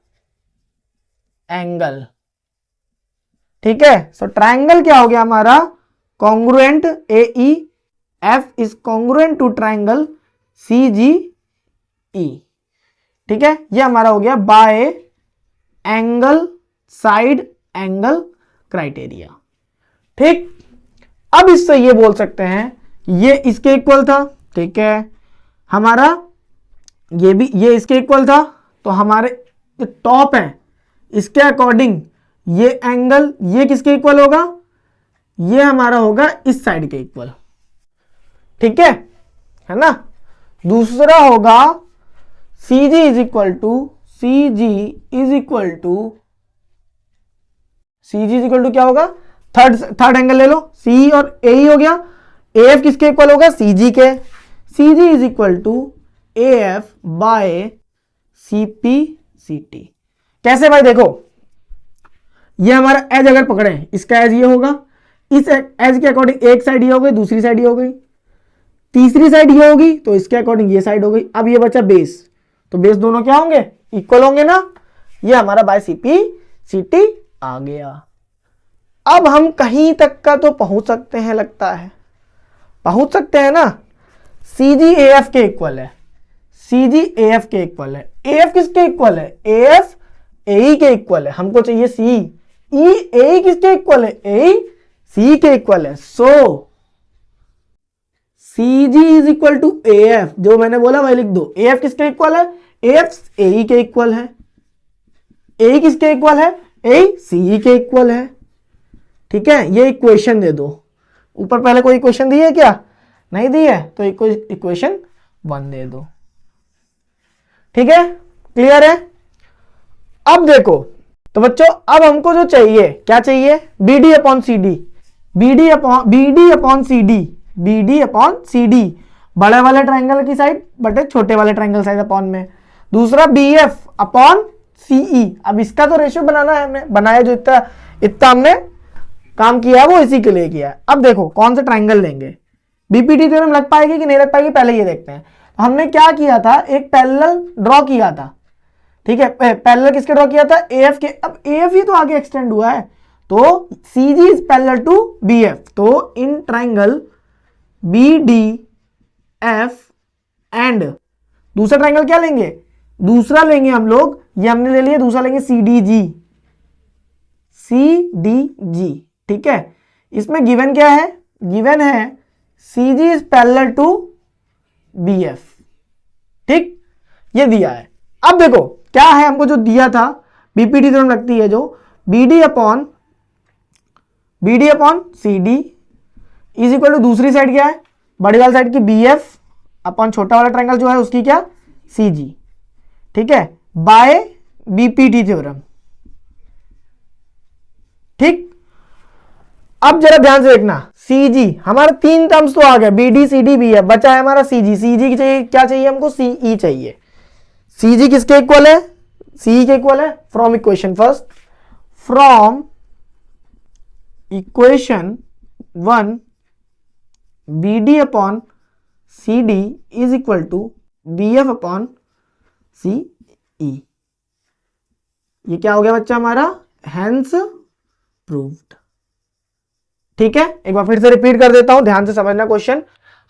एंगल। ठीक है, सो ट्रायंगल क्या हो गया हमारा, congruent A E F is congruent to triangle C G E. ठीक है, ये हमारा हो गया by angle side angle criteria. ठीक, अब इससे ये बोल सकते हैं ये इसके इक्वल था। ठीक है, हमारा ये भी, ये इसके इक्वल था, तो हमारे जो टॉप है इसके अकॉर्डिंग ये एंगल, ये किसके इक्वल होगा, ये हमारा होगा इस साइड के इक्वल। ठीक है ना। दूसरा होगा C G is equal to, C G is equal to, C G is equal to क्या होगा, थर्ड एंगल ले लो, सी और ए ही हो गया। ए एफ किसके इक्वल होगा, सी जी के। C G is equal to A F by C P C T. कैसे भाई, देखो ये हमारा एज अगर पकड़े, इसका एज ये होगा, इस एज के अकॉर्डिंग एक साइड ये हो गई, दूसरी साइड ये हो गई, तीसरी साइड ये होगी, तो इसके अकॉर्डिंग ये साइड हो गई। अब ये बचा बेस, तो बेस दोनों क्या होंगे, इक्वल होंगे ना। ये हमारा बाय सीपी सीटी आ गया। अब हम कहीं तक का तो पहुंच सकते हैं, लगता है पहुंच सकते हैं ना। सी जी ए एफ के इक्वल है, सी जी ए एफ के इक्वल है। ए एफ किसके इक्वल है, ए एफ ए के इक्वल है। हमको चाहिए सी, ई ए किसके इक्वल है, ए सी के इक्वल है। So C G is equal to A F, जो मैंने बोला वही लिख दो। ए एफ किसके इक्वल है, ए एफ ए के इक्वल है। ए किसके इक्वल है, ए सी के इक्वल है। ठीक है, ये इक्वेशन दे दो। ऊपर पहले कोई इक्वेशन दी है क्या, नहीं दी है, तो इक्वेशन 1 दे दो। ठीक है, क्लियर है। अब देखो तो बच्चों, अब हमको जो चाहिए, क्या चाहिए, B D upon C D, B D upon C D, B D upon C D, बड़े वाले ट्राइंगल की साइड बटे छोटे वाले ट्राइंगल साइड अपॉन में। दूसरा बी एफ अपॉन सीई। अब इसका तो रेशियो बनाना है, हमने बनाया, जो इतना इतना हमने काम किया है वो इसी के लिए किया है। अब देखो कौन से ट्राइंगल लेंगे, बीपीटी थ्योरम लग पाएगी कि नहीं लग पाएगी, पहले ये देखते हैं। तो हमने क्या किया था, एक पैरेलल ड्रॉ किया था। ठीक है, पैरेलल किसके ड्रॉ किया था, एएफ के। अब एएफ ही तो आगे एक्सटेंड हुआ है, तो C G is parallel to B F. तो in triangle B D F and दूसरा ट्राइंगल क्या लेंगे, दूसरा लेंगे हम लोग, ये हमने ले लिया, दूसरा लेंगे सी डी जी, सी डी जी। ठीक है, इसमें गिवन क्या है, गिवन है C G is parallel to B F. ठीक, ये दिया है। अब देखो क्या है, हमको जो दिया था बीपीटी थ्योरम लगती है जो, B D upon C D is equal to दूसरी साइड क्या है, बड़ी वाली साइड की बी एफ अपॉन छोटा वाला ट्राइंगल जो है उसकी क्या, सी जी। ठीक है, बाय बीपीटी थ्योरम। ठीक, अब जरा ध्यान से देखना, सी जी हमारा 3 टर्म्स तो आ गया, B D C D B है, बचा है हमारा सी जी। सी जी चाहिए, क्या चाहिए हमको, सी ई चाहिए। सी जी किसके इक्वल है, सी के इक्वल है। From equation first, from equation 1 B D upon C D is equal to B F upon C E. ये क्या हो गया बच्चा हमारा, हैंस प्रूव्ड। ठीक है, एक बार फिर से रिपीट कर देता हूं, ध्यान से समझना क्वेश्चन।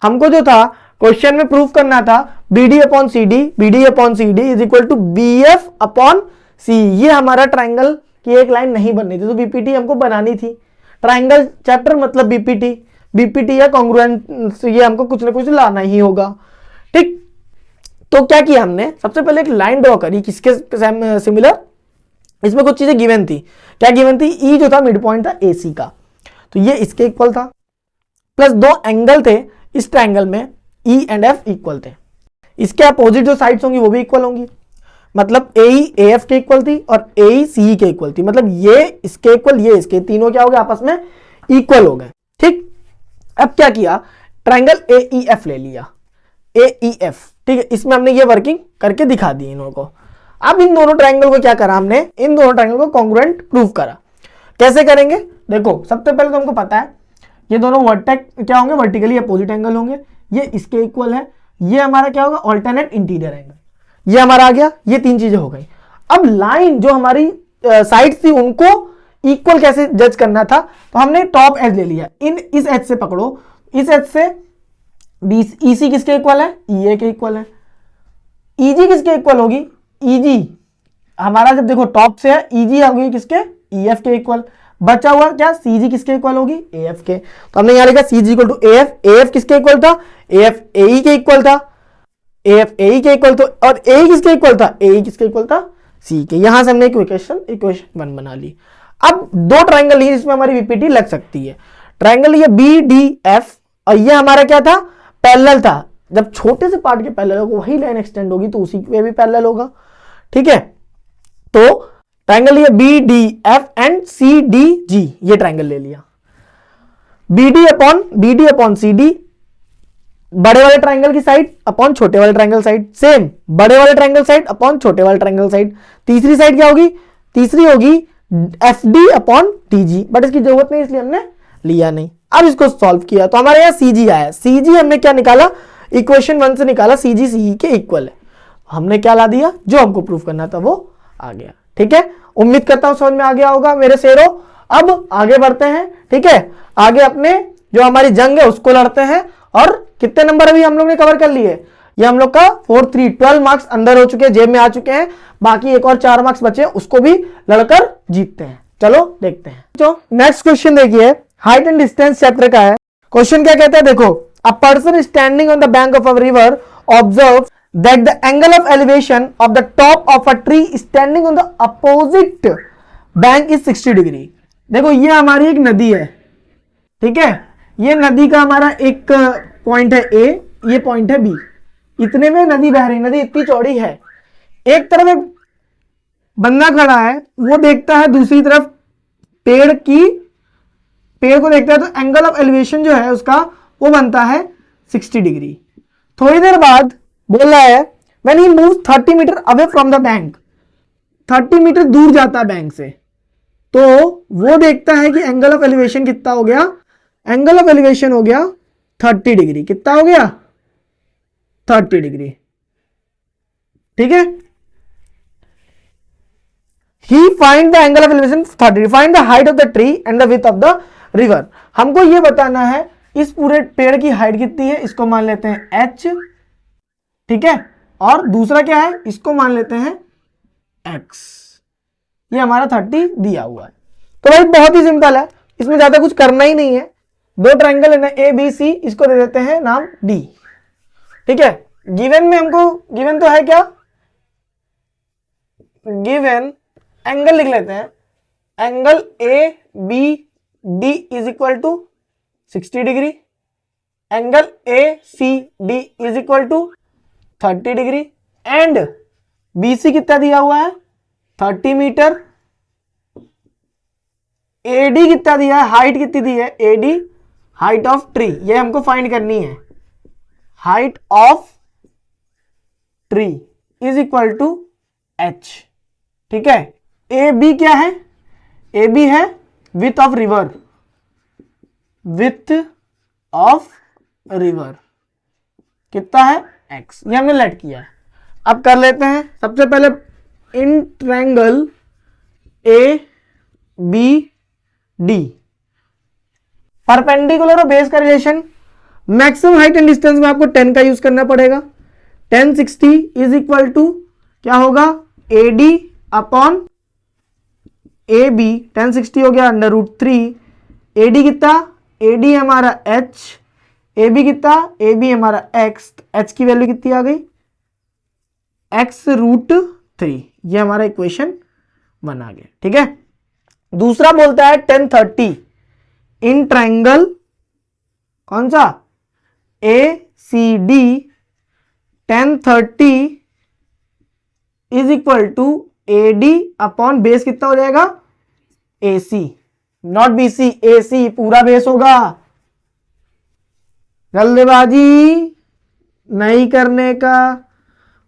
हमको जो था क्वेश्चन में प्रूफ करना था B D upon C D, B D upon C D is equal to B F upon C. ये हमारा ट्राइंगल की एक लाइन नहीं बननी थी, तो बीपीटी हमको बनानी थी। ट्राइंगल चैप्टर मतलब बीपीटी, बीपीटी या कॉन्ग्रुएंट, ये हमको कुछ ना कुछ लाना ही होगा। ठीक, तो क्या किया हमने, सबसे पहले एक लाइन ड्रॉ करी, किसके सिमिलर, इसमें कुछ चीजें गिवन थी। क्या गिवन थी, ई जो था मिड पॉइंट था ए सी का, तो ये इसके इक्वल था, प्लस 2 एंगल थे इस ट्राइंगल में, ई एंड एफ इक्वल थे। इसके अपोजिट जो साइड्स होंगी वो भी इक्वल होंगी, मतलब ए ई ए एफ के इक्वल थी और ए ई सी के इक्वल थी, मतलब ये इसके इक्वल, ये इसके, तीनों क्या हो गए, आपस में इक्वल हो गए। ठीक, अब क्या किया, ट्राइंगल ए ई एफ ले लिया, ए ई एफ। ठीक है, इसमें हमने ये वर्किंग करके दिखा दी इन लोगों को। अब इन दोनों ट्राइंगल को क्या करा हमने, इन दोनों ट्राइंगल को कॉन्ग्रुएंट प्रूव करा। कैसे करेंगे, देखो सबसे पहले तो हमको पता है ये दोनों वर्टेक्स क्या होंगे, वर्टिकली अपोजिट एंगल होंगे, ये इसके इक्वल है। ये हमारा क्या होगा, ऑल्टरनेट इंटीरियर एंगल, ये हमारा आ गया। ये 3 चीजें हो गई। अब लाइन जो हमारी साइड थी उनको इक्वल कैसे जज करना था, तो हमने टॉप एज ले लिया, इस एज से पकड़ो, इस एज से ई सी किसके इक्वल है, ई ए के इक्वल है। ई जी किसके इक्वल होगी, ई जी हमारा जब देखो टॉप से है, ई जी होगी किसके, ई एफ के इक्वल। बचा हुआ क्या, सी जी किसके इक्वल होगी, ए एफ के। तो हमने यहां लिखा C G equal to A F. A F किसके इक्वल था, ए एफ ए ई के इक्वल था, ए एफ ए ई के इक्वल था, और ए किसके इक्वल था, ए ई किसके इक्वल था, सी के। यहां से हमने इक्वेशन 1 बना ली। अब 2 ट्राइंगल लिए जिसमें हमारी बीपीटी लग सकती है। ट्राइंगल ये बी डी एफ, और ये हमारा क्या था, पैरेलल था। जब छोटे से पार्ट के पैरेलल होगा वही लाइन एक्सटेंड होगी, तो उसी पे भी पैरेलल होगा। ठीक है, तो ट्राइंगल ये B D F and C D G, ये ट्राइंगल ले लिया। B D upon C D, बड़े वाले ट्राइंगल की साइड अपॉन छोटे वाले ट्राइंगल साइड, सेम बड़े वाले ट्राइंगल साइड अपॉन छोटे वाले ट्राइंगल साइड। तीसरी साइड क्या होगी, तीसरी होगी F D upon T G, but इसकी जरूरत नहीं इसलिए हमने लिया नहीं। अब इसको सॉल्व किया तो हमारे यहाँ सी जी आया, सी जी हमने क्या निकाला, इक्वेशन 1 से निकाला, सी जी सी के इक्वल है। हमने क्या ला दिया, जो हमको प्रूफ करना था वो आ गया। ठीक है, उम्मीद करता हूं समझ में आ गया होगा मेरे शेरों। अब आगे बढ़ते हैं। ठीक है, आगे अपने जो हमारी जंग है उसको लड़ते हैं। और कितने नंबर अभी हम लोग ने कवर कर लिए, ये हम लोग का 12 मार्क्स अंदर हो चुके हैं, जेब में आ चुके हैं। बाकी एक और 4 मार्क्स बचे हैं, उसको भी लड़कर जीतते हैं। चलो देखते हैं। तो नेक्स्ट क्वेश्चन देखिए, हाइट एंड डिस्टेंस चैप्टर का है। क्वेश्चन क्या कहता है, देखो, a person standing on the bank of a river observe that the angle of elevation of the top of a tree standing on the opposite bank is 60 degree. देखो ये हमारी एक नदी है, ठीक है, ये नदी का हमारा एक पॉइंट है ए, ये पॉइंट है बी, इतने में नदी बह रही, नदी इतनी चौड़ी है। एक तरफ एक बंदा खड़ा है, वो देखता है दूसरी तरफ पेड़ को देखता है, तो एंगल ऑफ एलिवेशन जो है उसका वो बनता है 60 डिग्री। थोड़ी देर बाद बोल रहा है when he moves 30 metre away from the bank, 30 metre दूर जाता है बैंक से, तो वो देखता है कि एंगल ऑफ एलिवेशन कितना हो गया, एंगल ऑफ एलिवेशन हो गया 30 डिग्री। कितना हो गया, 30 डिग्री। ठीक है, he find the angle of elevation 30, find the height of the tree and the width of the river। हमको ये बताना है इस पूरे पेड़ की हाइट कितनी है, इसको मान लेते हैं h, ठीक है, और दूसरा क्या है, इसको मान लेते हैं x। ये हमारा 30 दिया हुआ है। तो भाई बहुत ही सिंपल है, इसमें ज्यादा कुछ करना ही नहीं है। दो ट्रायंगल है ना ए बी सी, इसको दे देते हैं नाम D। ठीक है, गिवन में हमको, गिवन तो है क्या, गिवन एंगल लिख लेते हैं, angle A B D is equal to 60 degree, angle A C D is equal to 30 degree, and BC कितना दिया हुआ है 30 मीटर, AD कितना दिया है, हाइट कितनी दी है AD, हाइट ऑफ ट्री, ये हमको फाइंड करनी है, height of tree is equal to H। ठीक है, AB क्या है, AB है width of river, width of river कितना है x, ये हमने लेट किया है। अब कर लेते हैं सबसे पहले in triangle A B D, perpendicular और बेस का relation, maximum height and distance में आपको 10 का यूज करना पड़ेगा। 10 60 इज इक्वल टू क्या होगा, AD अपॉन AB, 10 60 हो गया अंडर रूट 3, AD कितना, AD हमारा H, AB कितना, AB हमारा x, h की वैल्यू कितनी आ गई, x रूट 3, ये हमारा इक्वेशन बना गया। ठीक है, दूसरा बोलता है 10 30 इन ट्रायंगल कौन सा ACD, 10 30 is equal to AD upon base कितना हो जाएगा AC, नॉट BC, AC पूरा बेस होगा, जल्दबाजी नहीं करने का।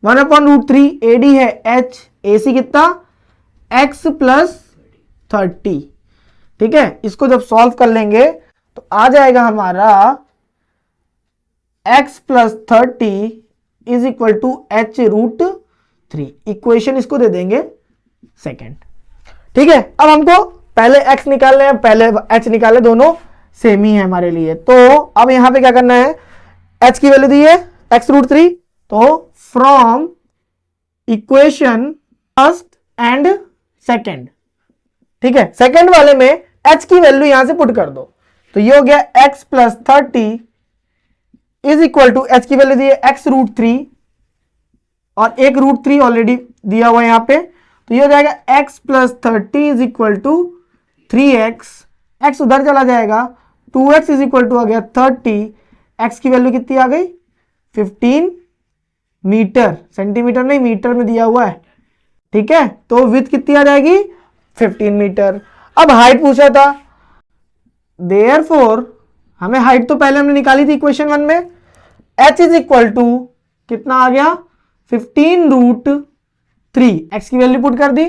1 अपॉन रूट 3, AD है H, AC कितना x प्लस 30। ठीक है, इसको जब सॉल्व कर लेंगे तो आ जाएगा हमारा x plus 30 is equal to h root 3। Equation इसको दे देंगे सेकेंड। ठीक है, अब हमको पहले x निकालने हैं, पहले h निकाले, दोनों सेम ही है हमारे लिए। तो अब यहां पे क्या करना है, h की वैल्यू दी है x रूट 3, तो from equation first and second, ठीक है, सेकेंड वाले में h की वैल्यू यहां से पुट कर दो, तो ये हो गया x plus 30 is equal to, h की वैल्यू दी है x रूट 3 और एक रूट 3 ऑलरेडी दिया हुआ है यहां पे, तो ये हो जाएगा x plus 30 is equal to 3x, x उधर चला जाएगा, 2x इज इक्वल टू आ गया 30, x की वैल्यू कितनी आ गई 15 मीटर, सेंटीमीटर नहीं मीटर में दिया हुआ है। ठीक है, तो विड्थ कितनी आ जाएगी 15 मीटर। अब हाइट पूछा था, देयरफॉर हमें हाइट तो पहले हमने निकाली थी इक्वेशन 1 में, h इज इक्वल टू कितना आ गया 15√3, x की वैल्यू पुट कर दी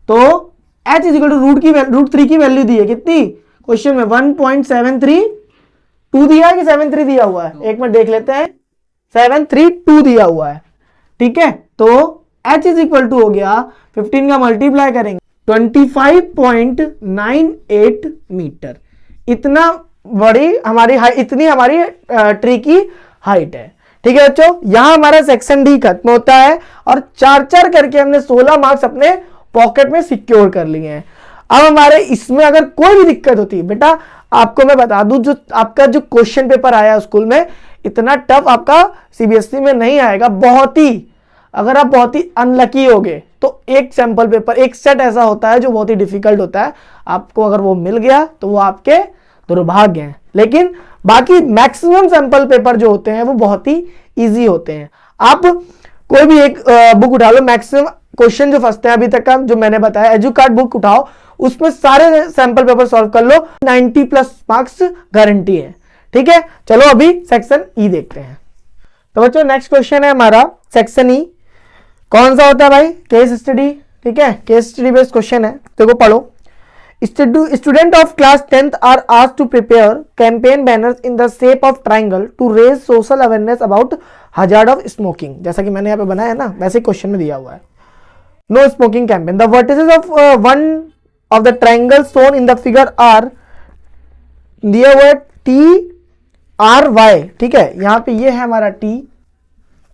तो h इज इक्वल टू √3 की वैल्यू दी है कितनी क्वेश्चन में 1.732 दिया है कि 73 दिया हुआ है, एक मिनट देख लेते हैं, 732 दिया हुआ है। ठीक है, तो h इज इक्वल टू हो गया 15 का मल्टीप्लाई करेंगे 25.98 मीटर। इतना बड़ी हमारी इतनी हमारी ट्री की हाइट है। ठीक है बच्चों, यहां हमारा सेक्शन डी खत्म होता है और 4-4 करके हमने 16 मार्क्स अपने पॉकेट में सिक्योर कर लिए हैं। अब हमारे इसमें अगर कोई भी दिक्कत होती है बेटा, आपको मैं बता दूं, जो आपका जो क्वेश्चन पेपर आया स्कूल में इतना टफ आपका सीबीएसई में नहीं आएगा। बहुत ही, अगर आप बहुत ही अनलकी होगे तो एक सैंपल पेपर, एक सेट ऐसा होता है जो बहुत ही डिफिकल्ट होता है, आपको अगर वो मिल गया तो वो आपके दुर्भाग्य हैं, लेकिन बाकी मैक्सिमम सैंपल पेपर जो होते हैं वो बहुत ही इजी होते हैं। आप कोई भी एक बुक उठा लो, मैक्सिमम क्वेश्चन जो फंसते हैं अभी तक का जो मैंने बताया, एजुकार्ड बुक उठाओ, उसमें सारे सैंपल पेपर सॉल्व कर लो, 90+ मार्क्स गारंटी है। ठीक है, चलो अभी सेक्शन ई देखते हैं। तो बच्चों नेक्स्ट क्वेश्चन है हमारा सेक्शन ई। कौन सा होता है भाई? Case study. ठीक है, केस स्टडी बेस्ड क्वेश्चन है, देखो पढ़ो। Student of class 10th are asked to prepare campaign banners in the shape of triangle to raise social awareness about hazard of smoking। जैसा कि मैंने यहाँ पे बनाया है ना, वैसे क्वेश्चन में दिया हुआ है। No smoking campaign. The vertices of one of the triangles shown in the figure are दिया हुआ है T R Y। ठीक है, यहाँ पे ये है हमारा T,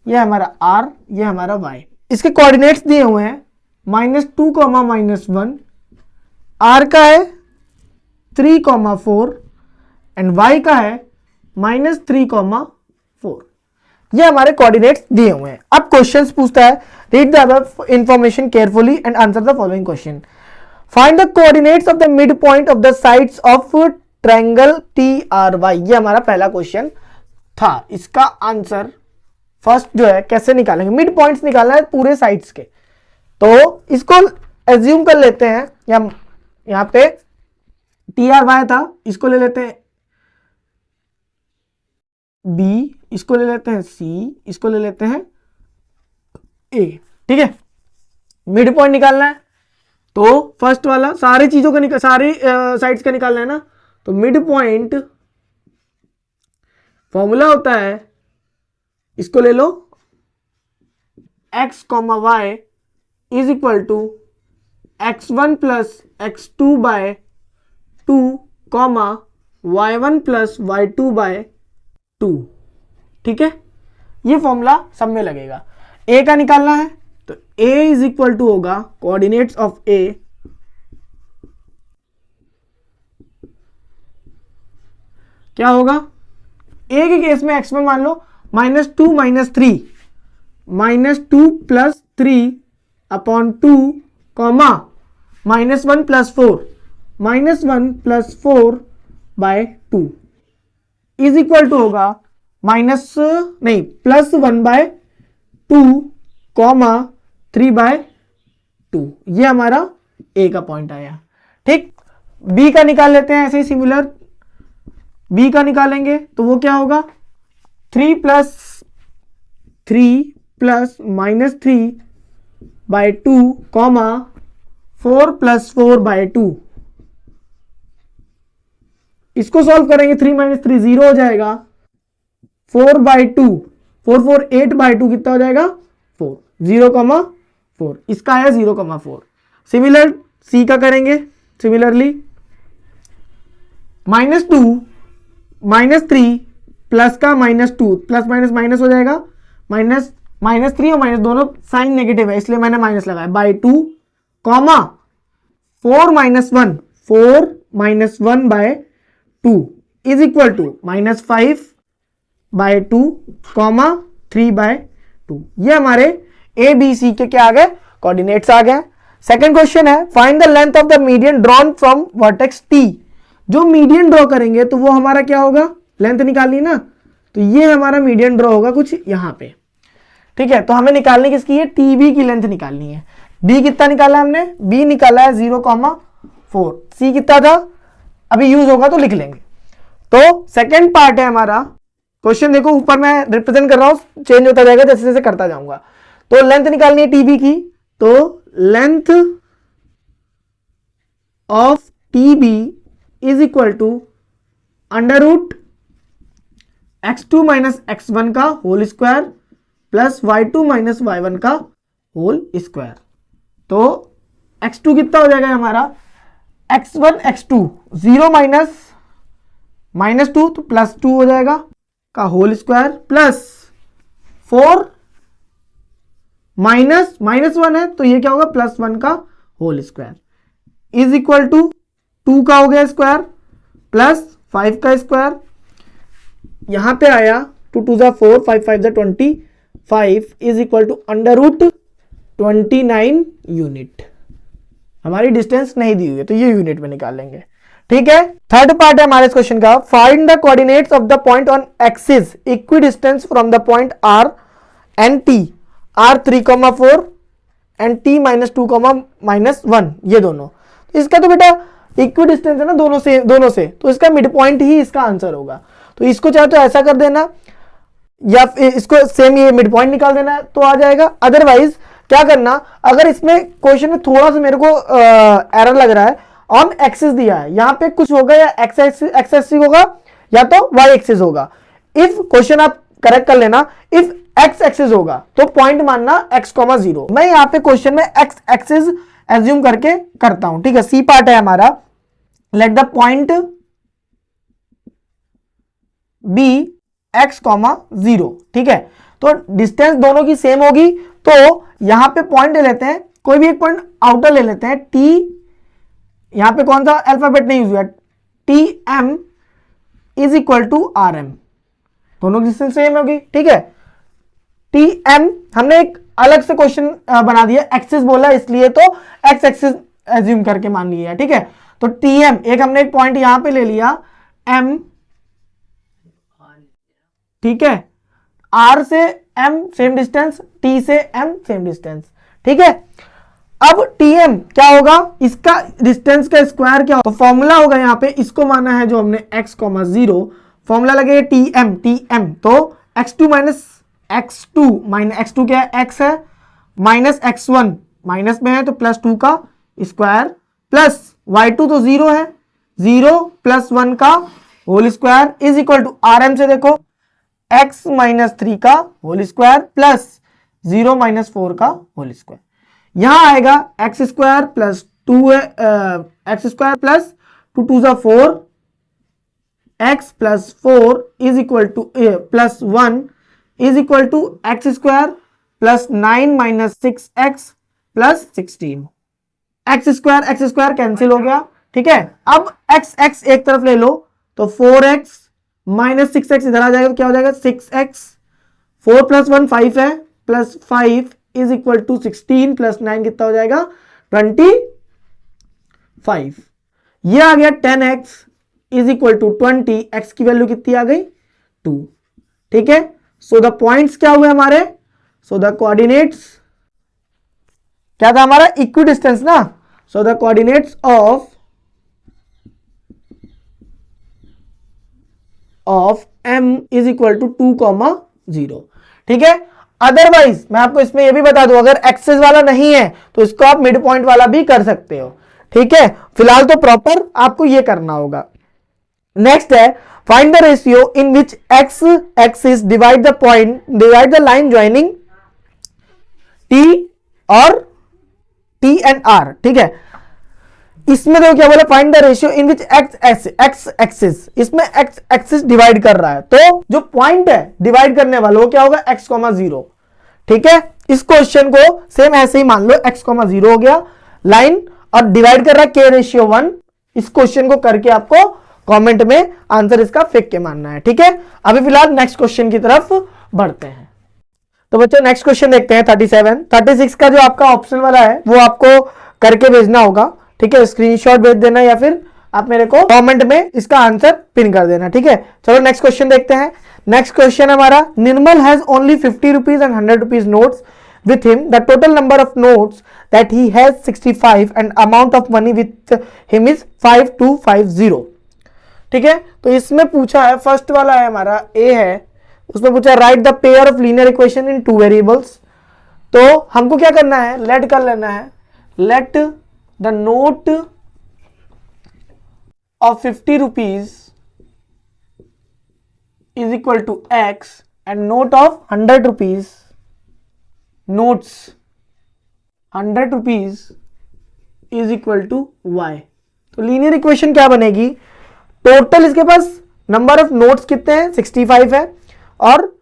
ये हमारा R, ये हमारा Y। इसके कोऑर्डिनेट्स दिए हुए हैं -2, -1, R का है 3,4 एंड Y का है -3,4। ये हमारे कोऑर्डिनेट्स दिए हुए हैं। अब क्वेश्चंस पूछता है, read the above information carefully and answer the following question. Find the coordinates of the mid point of the sides of triangle TRY। ये हमारा पहला क्वेश्चन था। इसका आंसर फर्स्ट जो है कैसे निकालेंगे, मिड पॉइंट्स निकालना है पूरे साइड्स के। तो इसको एज्यूम कर लेते हैं, यहाँ पे TRY था, इसको ले लेते हैं B, इसको ले लेते हैं C, इसको ले लेते हैं A। ठीक है, मिड पॉइंट निकालना है तो फर्स्ट वाला सारी चीजों का सारी साइड्स का निकालना है ना, तो मिड पॉइंट फॉर्मूला होता है, इसको ले लो x, y is equal to x1 plus x2 by 2, y1 plus y2 by 2। ठीक है, ये फॉर्मूला सब में लगेगा। a का निकालना है तो a इज इक्वल टू होगा कोऑर्डिनेट्स ऑफ a क्या होगा, a के केस में x में मान लो -2 -3 -2 plus 3 upon 2, -1 plus 4 -1 plus 4 by 2 is equal to होगा +1 बाय 2, 3 बाय 2। ये हमारा a का पॉइंट आया। ठीक, b का निकाल लेते हैं ऐसे ही सिमिलर। b का निकालेंगे तो वो क्या होगा 3 प्लस -3 बाय 2, 4 प्लस 4 बाय 2। इसको सॉल्व करेंगे 3 - 3 0 हो जाएगा, 4 बाय 2, 4 4 8 बाय 2 कितना हो जाएगा 4, 0,4। इसका है 0,4। सिमिलर सी का करेंगे सिमिलरली, -2 -3 प्लस का -2, प्लस माइनस माइनस हो जाएगा, -3 और माइनस दोनों साइन नेगेटिव है इसलिए मैंने माइनस लगाया, by 2, 4 - 1 by 2 is equal to -5 by 2, 3 by 2। ये हमारे ए बी सी के क्या आ गए, कोऑर्डिनेट्स आ गए। सेकंड क्वेश्चन है, find the length of the median drawn from vertex T। जो मीडियन ड्रॉ करेंगे तो वो हमारा क्या होगा, लेंथ निकालनी ना, तो ये हमारा मीडियन ड्रॉ होगा कुछ यहां पे। ठीक है, तो हमें निकालनी किसकी है, TB की लेंथ निकालनी है। B कितना निकाला हमने, B निकाला है 0,4। C कितना था, अभी यूज होगा तो लिख लेंगे। तो सेकंड पार्ट है हमारा क्वेश्चन, देखो ऊपर मैं रिप्रेजेंट कर रहा हूं, चेंज होता जाएगा जैसे जैसे करता जाऊंगा। तो लेंथ निकालनी है टीबी की, तो length of TB is equal to under root x2 minus x1 का whole square plus y2 minus y1 का होल स्क्वायर। तो x2 कितना हो जाएगा हमारा, x1 x2 0 माइनस 2 तो प्लस 2 हो जाएगा का होल स्क्वायर प्लस 4 माइनस 1 है तो ये क्या होगा प्लस 1 का whole square is equal to 2 का हो गया स्क्वायर प्लस 5 का स्क्वायर, यहां पे आया 2 2 जा 4 5 5 जा 25 is equal to under root 29 unit. हमारी डिस्टेंस नहीं दी हुई है तो ये यूनिट में निकाल लेंगे। ठीक है, थर्ड पार्ट है हमारे इस क्वेश्चन का, find the coordinates of the point on axis equi distance from the point R and T, R 3,4 and T -2, -1, ये दोनों। इसका तो बेटा इक्वी डिस्टेंस है ना दोनों से, तो इसका मिड पॉइंट ही इसका आंसर होगा। तो इसको चाहे तो ऐसा कर देना या इसको सेम ये मिड पॉइंट निकाल देना तो आ जाएगा। अदरवाइज क्या करना, अगर इसमें क्वेश्चन में थोड़ा सा मेरे को एरर लग रहा है, ऑन एक्सिस दिया है, यहां पे कुछ होगा या एक्स एक्सिस होगा या तो वाई एक्सिस होगा। इफ क्वेश्चन आप करेक्ट कर लेना, इफ एक्स एक्सिस होगा तो पॉइंट मानना x,0। मैं यहां पे क्वेश्चन में एक्स एक्सिस एज्यूम करके करता हूं। ठीक है, सी पार्ट है हमारा, let the point B x,0। ठीक है, तो डिस्टेंस दोनों की सेम होगी तो यहां पे पॉइंट ले लेते हैं, कोई भी एक पॉइंट आउटर ले लेते हैं, टी, यहां पे कौन सा अल्फाबेट नहीं यूज हुआ, T M is equal to R M, दोनों की डिस्टेंस सेम होगी। ठीक है, टी एम हमने एक अलग से क्वेश्चन बना दिया, एक्सिस बोला इसलिए तो एक्स एक्सिस एज्यूम करके मान लिया। ठीक है, तो टी एम एक हमने एक पॉइंट यहां पे ले लिया एम, ठीक है, आर से एम सेम डिस्टेंस, टी से एम सेम डिस्टेंस। ठीक है, अब टी एम क्या होगा, इसका डिस्टेंस का स्क्वायर क्या होगा, तो फॉर्मूला होगा यहाँ पे, इसको माना है जो हमने x,0, फॉर्मूला लगेगा टी एम, तो x2 माइनस x2 क्या है, x है, माइनस x1 माइनस में है तो प्लस 2 का स्क्वायर प्लस y2 तो 0 है, 0 प्लस 1 का whole square is equal to rm से देखो x -3 का होल स्क्वायर प्लस 0 -4 का होल स्क्वायर, यहां आएगा x square plus 2 x square plus 2 2 जा 4 x plus 4 is equal to plus 1 is equal to x square plus 9 - 6x plus 16, x square cancel हो गया। ठीक है, अब x एक तरफ ले लो तो 4x माइनस 6x इधर आ जाएगा तो क्या हो जाएगा 6x, 4 प्लस 1 5 है, plus 5 is equal to 16 plus 9 कितना हो जाएगा 25, ये आ गया 10x is equal to 20, x की वैल्यू कितनी आ गई 2। ठीक है, सो द पॉइंट्स क्या हुए हमारे, सो द कोऑर्डिनेट्स क्या था हमारा, इक्वी डिस्टेंस ना, so the coordinates of m is equal to 2,0। ठीक है, अदरवाइज मैं आपको इसमें यह भी बता दूं, अगर एक्सेस वाला नहीं है तो इसको आप मिड पॉइंट वाला भी कर सकते हो। ठीक है, फिलहाल तो प्रॉपर आपको यह करना होगा। नेक्स्ट है, find the ratio in which x axis divide the line joining T और टी एंड आर। ठीक है, इसमें देखो क्या बोला, find the ratio in which x axis, इसमें एक्स एक्सिस डिवाइड कर रहा है तो जो पॉइंट है डिवाइड करने वाला वो क्या होगा x,0। ठीक है, इस क्वेश्चन को सेम ऐसे ही मान लो, x,0 हो गया लाइन और डिवाइड कर रहा है k/1। इस क्वेश्चन को करके आपको कमेंट में आंसर इसका फेंक के मानना है। ठीक है, अभी फिलहाल नेक्स्ट क्वेश्चन की तरफ बढ़ते हैं। तो बच्चों नेक्स्ट क्वेश्चन देखते हैं 37, 36 का जो आपका ऑप्शन वाला है वो आपको करके भेजना होगा। ठीक है, स्क्रीनशॉट भेज देना या फिर आप मेरे को कमेंट में इसका आंसर पिन कर देना। ठीक है, चलो नेक्स्ट क्वेश्चन देखते हैं। नेक्स्ट क्वेश्चन हमारा, Nirmal has only 50 rupees and 100 rupees notes with him. The total number of notes that he has 65 and amount of money with him is 5250. ठीक है, तो इसमें पूछा है, फर्स्ट वाला है हमारा ए है, उसमें पूछा है write the pair of linear equation in 2 variables. तो हमको क्या करना है, लेट कर लेना है, let the note of 50 rupees is equal to x and note of 100 rupees, notes 100 rupees is equal to y. तो लीनियर इक्वेशन क्या बनेगी, टोटल इसके पास नंबर ऑफ नोट्स कितने हैं 65 है और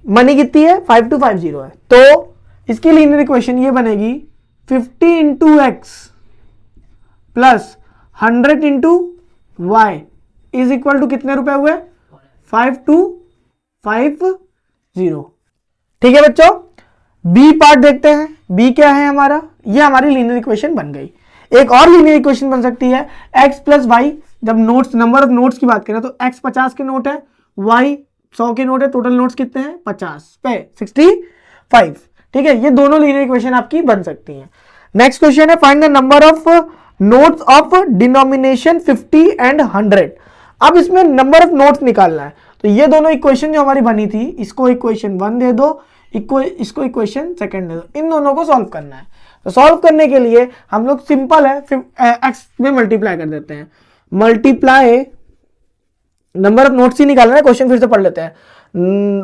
मनी कितनी है 5250 है। तो इसकी लीनियर इक्वेशन ये बनेगी 50 into x plus 100 into y is equal to कितने रुपए हुए 5250। ठीक है बच्चों, बी पार्ट देखते हैं। बी क्या है हमारा, ये हमारी लीनियर इक्वेशन बन गई। एक और लीनियर इक्वेशन बन सकती है x प्लस वाई, जब नोट्स नंबर ऑफ नोट्स की बात करें तो x 50 के नोट है, y 100 के नोट है, टोटल नोट्स कितने हैं 50 पे 65। ठीक है, ये दोनों लीनियर इक्वेशन आपकी बन सकती हैं। नेक्स्ट क्वेश्चन है find the number of notes of denomination 50 and 100। अब इसमें नंबर ऑफ नोट्स निकालना है, तो ये दोनों इक्वेशन जो हमारी बनी थी, इसको इक्वेशन 1 दे दो, इसको इक्वेशन सेकंड दे दो, इन दोनों को सॉल्व करना है। तो सॉल्व करने के लिए हम लोग सिंपल है एक्स में मल्टीप्लाई कर देते हैं, मल्टीप्लाई नंबर ऑफ नोट्स ही निकालना है, क्वेश्चन फिर से पढ़ लेते हैं।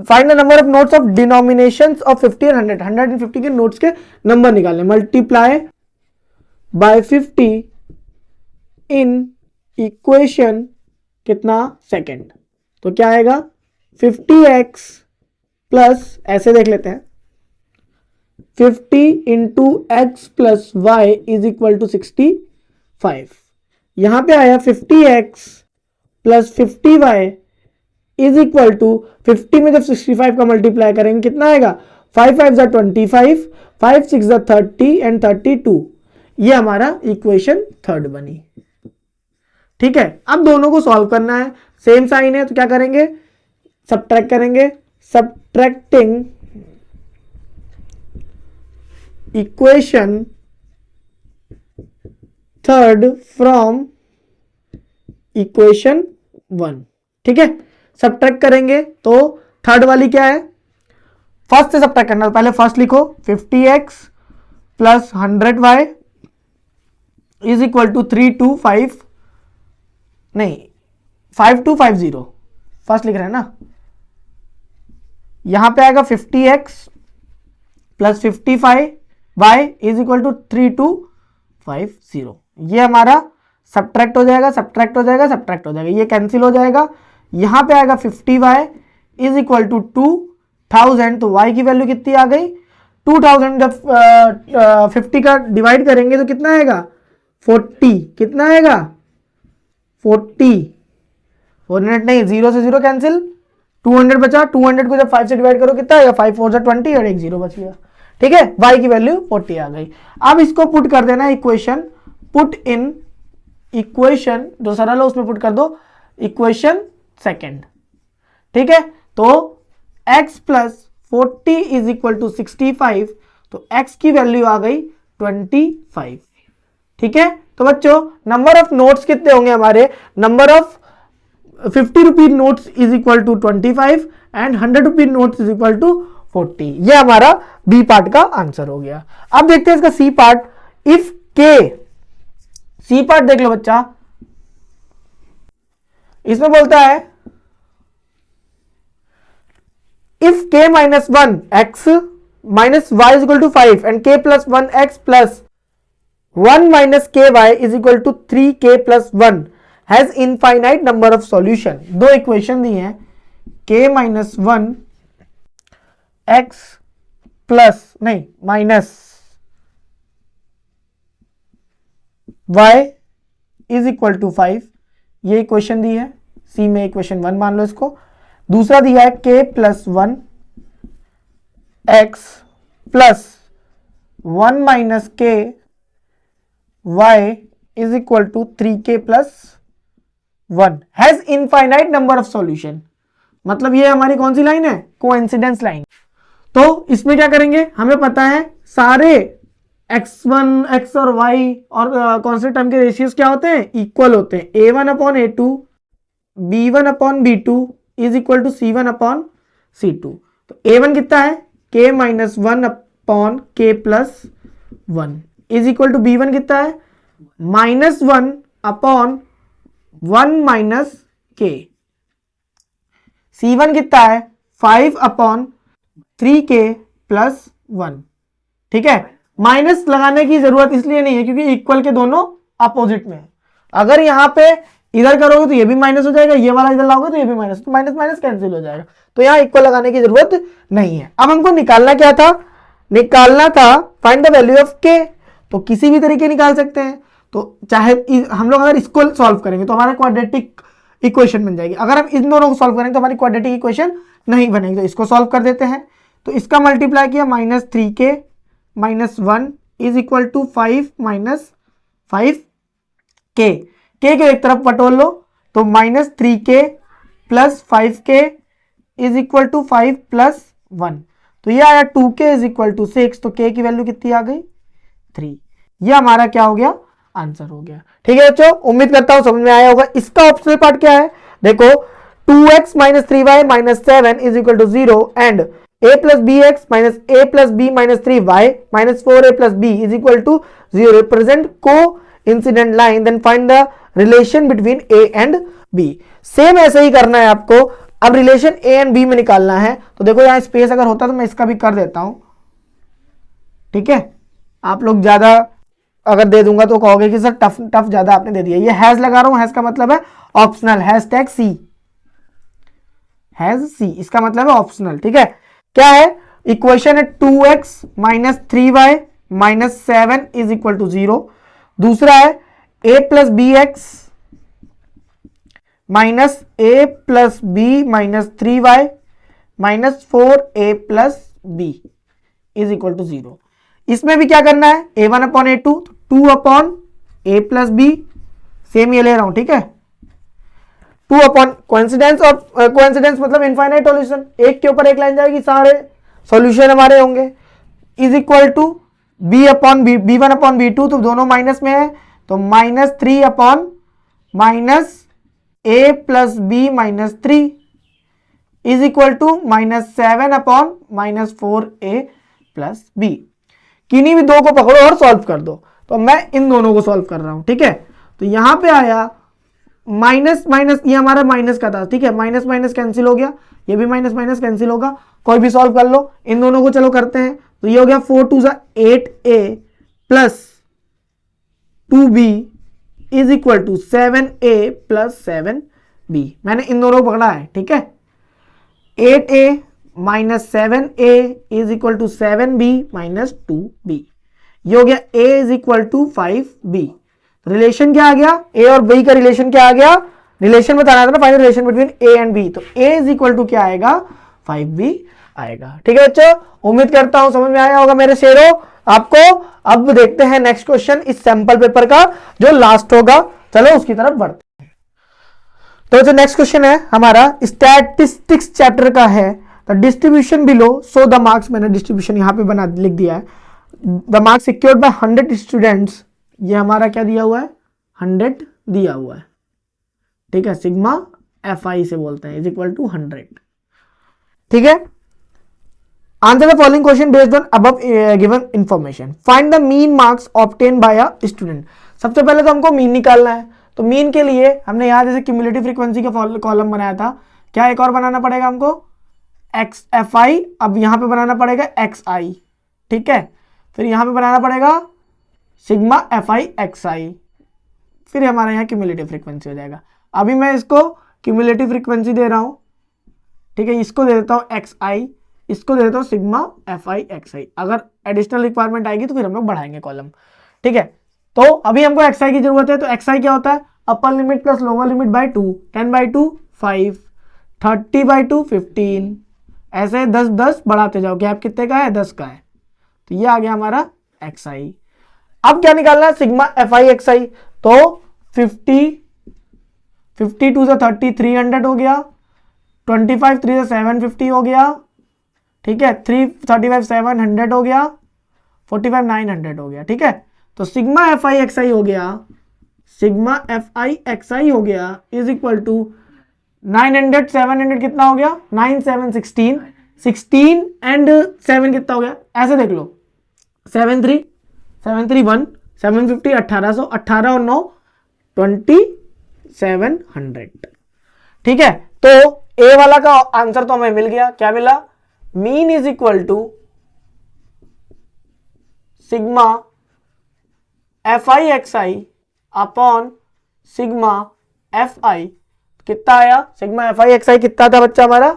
Find the number of notes of denominations of 50 and 100, 100 and 50 के नोट्स के नंबर निकालने, मल्टीप्लाई बाय 50 इन इक्वेशन कितना सेकंड, तो क्या आएगा 50x प्लस, ऐसे देख लेते हैं 50 into x plus y is equal to 65। यहां पे आया 50x plus 50y is equal to 50 में जब 65 का मल्टीप्लाई करेंगे कितना आएगा 5 5 जा 25, 5 6 जा 30 एंड 32। ये हमारा इक्वेशन थर्ड बनी। ठीक है, अब दोनों को सॉल्व करना है, सेम साइन है तो क्या करेंगे सब्ट्रैक्ट करेंगे, subtracting equation third from equation 1। ठीक है, सब्ट्रैक्ट करेंगे तो थर्ड वाली क्या है, फर्स्ट से सब्ट्रैक्ट करना, पहले फर्स्ट लिखो 50x plus 100y is equal to 5250 first लिख रहे हैं ना, यहां पे आएगा 50x plus 55y is equal to 3250। ये हमारा सब्ट्रैक्ट हो जाएगा, सब्ट्रैक्ट हो जाएगा, सब्ट्रैक्ट हो जाएगा, ये कैंसिल हो जाएगा। यहां पे आएगा 50y इज इक्वल टू 2000, तो y की वैल्यू कितनी आ गई 2000। जब 50 का डिवाइड करेंगे तो कितना आएगा 40, कितना आएगा 40, 400 नहीं, 0 से 0 कैंसिल, 200 बचा, 200 को जब 5 से डिवाइड करो कितना आएगा 5 4 20 और एक 0 बच गया। ठीक है, y की वैल्यू 40 आ गई। अब इसको पुट कर देना इक्वेशन, पुट इन इक्वेशन जो सरल है उसमें पुट कर दो इक्वेशन सेकेंड। ठीक है, तो x plus 40 is equal to 65, तो x की वैल्यू आ गई 25। ठीक है, तो बच्चों नंबर ऑफ नोट्स कितने होंगे हमारे, number of 50 rupee notes is equal to 25 and 100 rupee notes is equal to 40। ये हमारा बी पार्ट का आंसर हो गया। अब देखते हैं इसका सी पार्ट, इफ के, सी पार्ट देख लो बच्चा, इसमें बोलता है if k minus 1 x minus y is equal to 5 and k plus 1 x plus 1 minus k y is equal to 3k plus 1 has infinite number of solution. दो equation दी हैं, k minus 1 x plus नहीं minus y is equal to 5, ये equation दी है, सी में equation 1 मान लो इसको। दूसरा दिया है k plus 1 x plus 1 minus k y is equal to 3k plus 1 has infinite number of solution. मतलब ये हमारी कौन सी लाइन है, कोइंसिडेंस लाइन। तो इसमें क्या करेंगे, हमें पता है सारे x1 x और y और कांस्टेंट टर्म के रेशियोज क्या होते हैं, इक्वल होते हैं। a1 upon a2 b1 upon b2 is equal to c1 upon c2। तो a1 कितना है, k minus 1 upon k plus 1 is equal to b1 कितना है, minus 1 upon 1 minus k। c1 कितना है, 5 अपॉन 3k प्लस 1। ठीक है, माइनस लगाने की जरूरत इसलिए नहीं है क्योंकि इक्वल के दोनों अपोजिट में है। अगर यहां पे इधर करोगे तो ये भी माइनस हो जाएगा, ये वाला इधर लाओगे तो ये भी माइनस, तो माइनस माइनस कैंसिल हो जाएगा, तो यहां इक्वल लगाने की जरूरत नहीं है। अब हमको निकालना क्या था, निकालना था फाइंड द वैल्यू ऑफ के। तो किसी भी तरीके निकाल सकते हैं, तो चाहे हम लोग अगर इसको सॉल्व करेंगे तो हमारा क्वाड्रेटिक इक्वेशन बन जाएगी। अगर हम इन दोनों को सॉल्व करेंगे तो हमारी क्वाड्रेटिक इक्वेशन नहीं बनेगी, तो इसको सॉल्व कर देते हैं। तो इसका मल्टीप्लाई किया minus 3k minus 1 is equal to 5 minus 5k। के एक तरफ पटोल लो तो minus 3k plus 5k is equal to 5 plus 1। तो ये आया 2k इज इक्वल टू 6। तो k की वैल्यू कितनी आ गई, 3। ये हमारा क्या हो गया, आंसर हो गया। ठीक है बच्चों, उम्मीद करता हूं समझ में आया होगा। इसका ऑप्शनल पार्ट क्या है, देखो 2x minus 3y minus 7 is equal to 0 and a plus bx minus a plus b minus 3y minus 4a plus b is equal to 0 represent coincident line, then find the relation between a and b। Same ऐसे ही करना है आपको। अब relation a and b में निकालना है, तो देखो यहाँ स्पेस अगर होता तो मैं इसका भी कर देता हूं। ठीक है, आप लोग ज्यादा अगर दे दूंगा तो कहोगे कि सर टफ ज्यादा आपने दे दिया। ये हैज लगा रहा हूं, हैज का मतलब है optional, has tag C, has C इसका मतलब है ऑप्शनल। ठीक है, क्या है, इक्वेशन है 2x minus 3y minus 7 is equal to 0। दूसरा है a plus b x minus a plus b minus 3y minus 4a plus b is equal to 0। इसमें भी क्या करना है, a1 upon a2 2 upon a plus b, same ये ले रहा हूं। ठीक है, 2 अपॉन कोइंसिडेंस, और कोइंसिडेंस मतलब इनफाइनाइट सॉल्यूशन, एक के ऊपर एक लाइन जाएगी, सारे सॉल्यूशन हमारे होंगे। Is equal to b upon b1 upon b2, तो दोनों माइनस में है, तो minus 3 upon minus a plus b minus 3 is equal to minus 7 upon minus 4a plus b. किन्हीं भी दो को पकड़ो और सॉल्व कर दो। तो मैं इन दोनों को सॉल्व कर रहा हूं। ठीक है, तो यहां पे आया माइनस माइनस, ये हमारा माइनस का था। ठीक है, माइनस माइनस कैंसिल हो गया, ये भी माइनस माइनस कैंसिल होगा, कोई भी सॉल्व कर लो। इन दोनों को चलो करते हैं, तो ये हो गया 4 2 8a plus 2b is equal to 7a plus 7b। मैंने इन दोनों को पकड़ा है। ठीक है, 8a minus 7a is equal to 7b minus 2b। ये हो गया a is equal to 5b। Relation क्या आ गया, a और b का रिलेशन क्या आ गया, रिलेशन बताना था ना, find relation between a and b। तो a इज इक्वल टू क्या आएगा, 5b आएगा। ठीक है बच्चों, उम्मीद करता हूं समझ में आया होगा मेरे शेरों आपको। अब देखते हैं नेक्स्ट क्वेश्चन इस सैंपल पेपर का जो लास्ट होगा। चलो उसकी तरफ बढ़ते हैं। तो जो नेक्स्ट क्वेश्चन है हमारा स्टैटिस्टिक्स चैप्टर का है। The distribution below so the marks, मैंने डिस्ट्रीब्यूशन यहां पे बना लिख दिया है। The marks secured by 100 students, ये हमारा क्या दिया हुआ है, 100 दिया हुआ है। ठीक है, सिग्मा fi से बोलते हैं, इज इक्वल टू 100। ठीक है, answer the following question based on above given information. Find the mean marks obtain bye a student. सबसे पहले तो हमको मीन निकालना है। तो मीन के लिए हमने यहां जैसे क्यूमुलेटिव फ्रीक्वेंसी का कॉलम बनाया था, क्या एक और बनाना पड़ेगा हमको, xfi। अब यहां पे बनाना पड़ेगा xi। ठीक है, फिर यहां पे बनाना पड़ेगा सिग्मा fi xi, फिर हमारा यहाँ क्यूमुलेटिव फ्रीक्वेंसी हो जाएगा। अभी मैं इसको क्यूमुलेटिव फ्रीक्वेंसी दे रहा हूं। ठीक है, इसको दे देता हूं xi, इसको दे देता हूं सिग्मा fi xi। अगर एडिशनल रिक्वायरमेंट आएगी तो फिर हम लोग बढ़ाएंगे कॉलम। ठीक है, तो अभी हमको xi की जरूरत है। तो xi क्या होता है, upper limit plus lower limit by 2, 10 by 2 5, 30 by 2 15, ऐसे 10 10 बढ़ाते जाओ। गैप कितने का है, 10 का है। तो ये आ गया हमारा xi। अब क्या निकालना है, सिग्मा fi xi। तो 50 2 30 300 हो गया, 25 3 750 हो गया। ठीक है, 3 35 700 हो गया, 45 900 हो गया, ठीक है। तो सिग्मा एफ आई एक्स आई हो गया, सिग्मा एफ आई एक्स आई हो गया इज इक्वल टू 900 700 कितना हो गया 9 7 16 16 एंड 7 कितना हो गया, ऐसे देख लो 7 3 7 3 1 750 1800 18 और 9 2700, ठीक है। तो ए वाला का आंसर तो हमें मिल गया, क्या मिला, mean is equal to sigma F I X I upon sigma F I, कितना आया, sigma F I X I कितना था बच्चा हमारा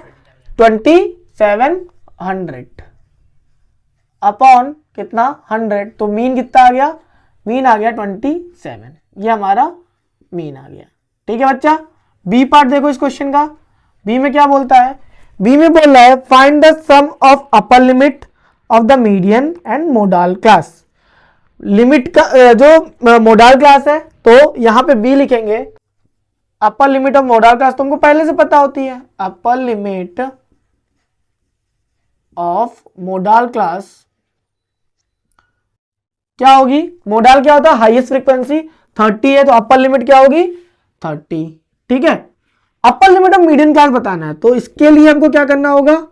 2700 अपॉन कितना 100, तो मीन कितना आ गया, मीन आ गया 27, ये हमारा मीन आ गया, ठीक है बच्चा। बी पार्ट देखो इस क्वेश्चन का, बी में क्या बोलता है, बी में बोल रहा है find the sum of upper limit of the median and modal class. Limit का जो मोडाल क्लास है तो यहां पे बी लिखेंगे, अपर लिमिट ऑफ मोडाल क्लास तुमको पहले से पता होती है, upper limit of modal class क्या होगी, मोडाल क्या होता है हाईएस्ट फ्रीक्वेंसी 30 है, तो अपर लिमिट क्या होगी 30, ठीक है। Upper limit of median class बताना है, तो इसके लिए हमको क्या करना होगा,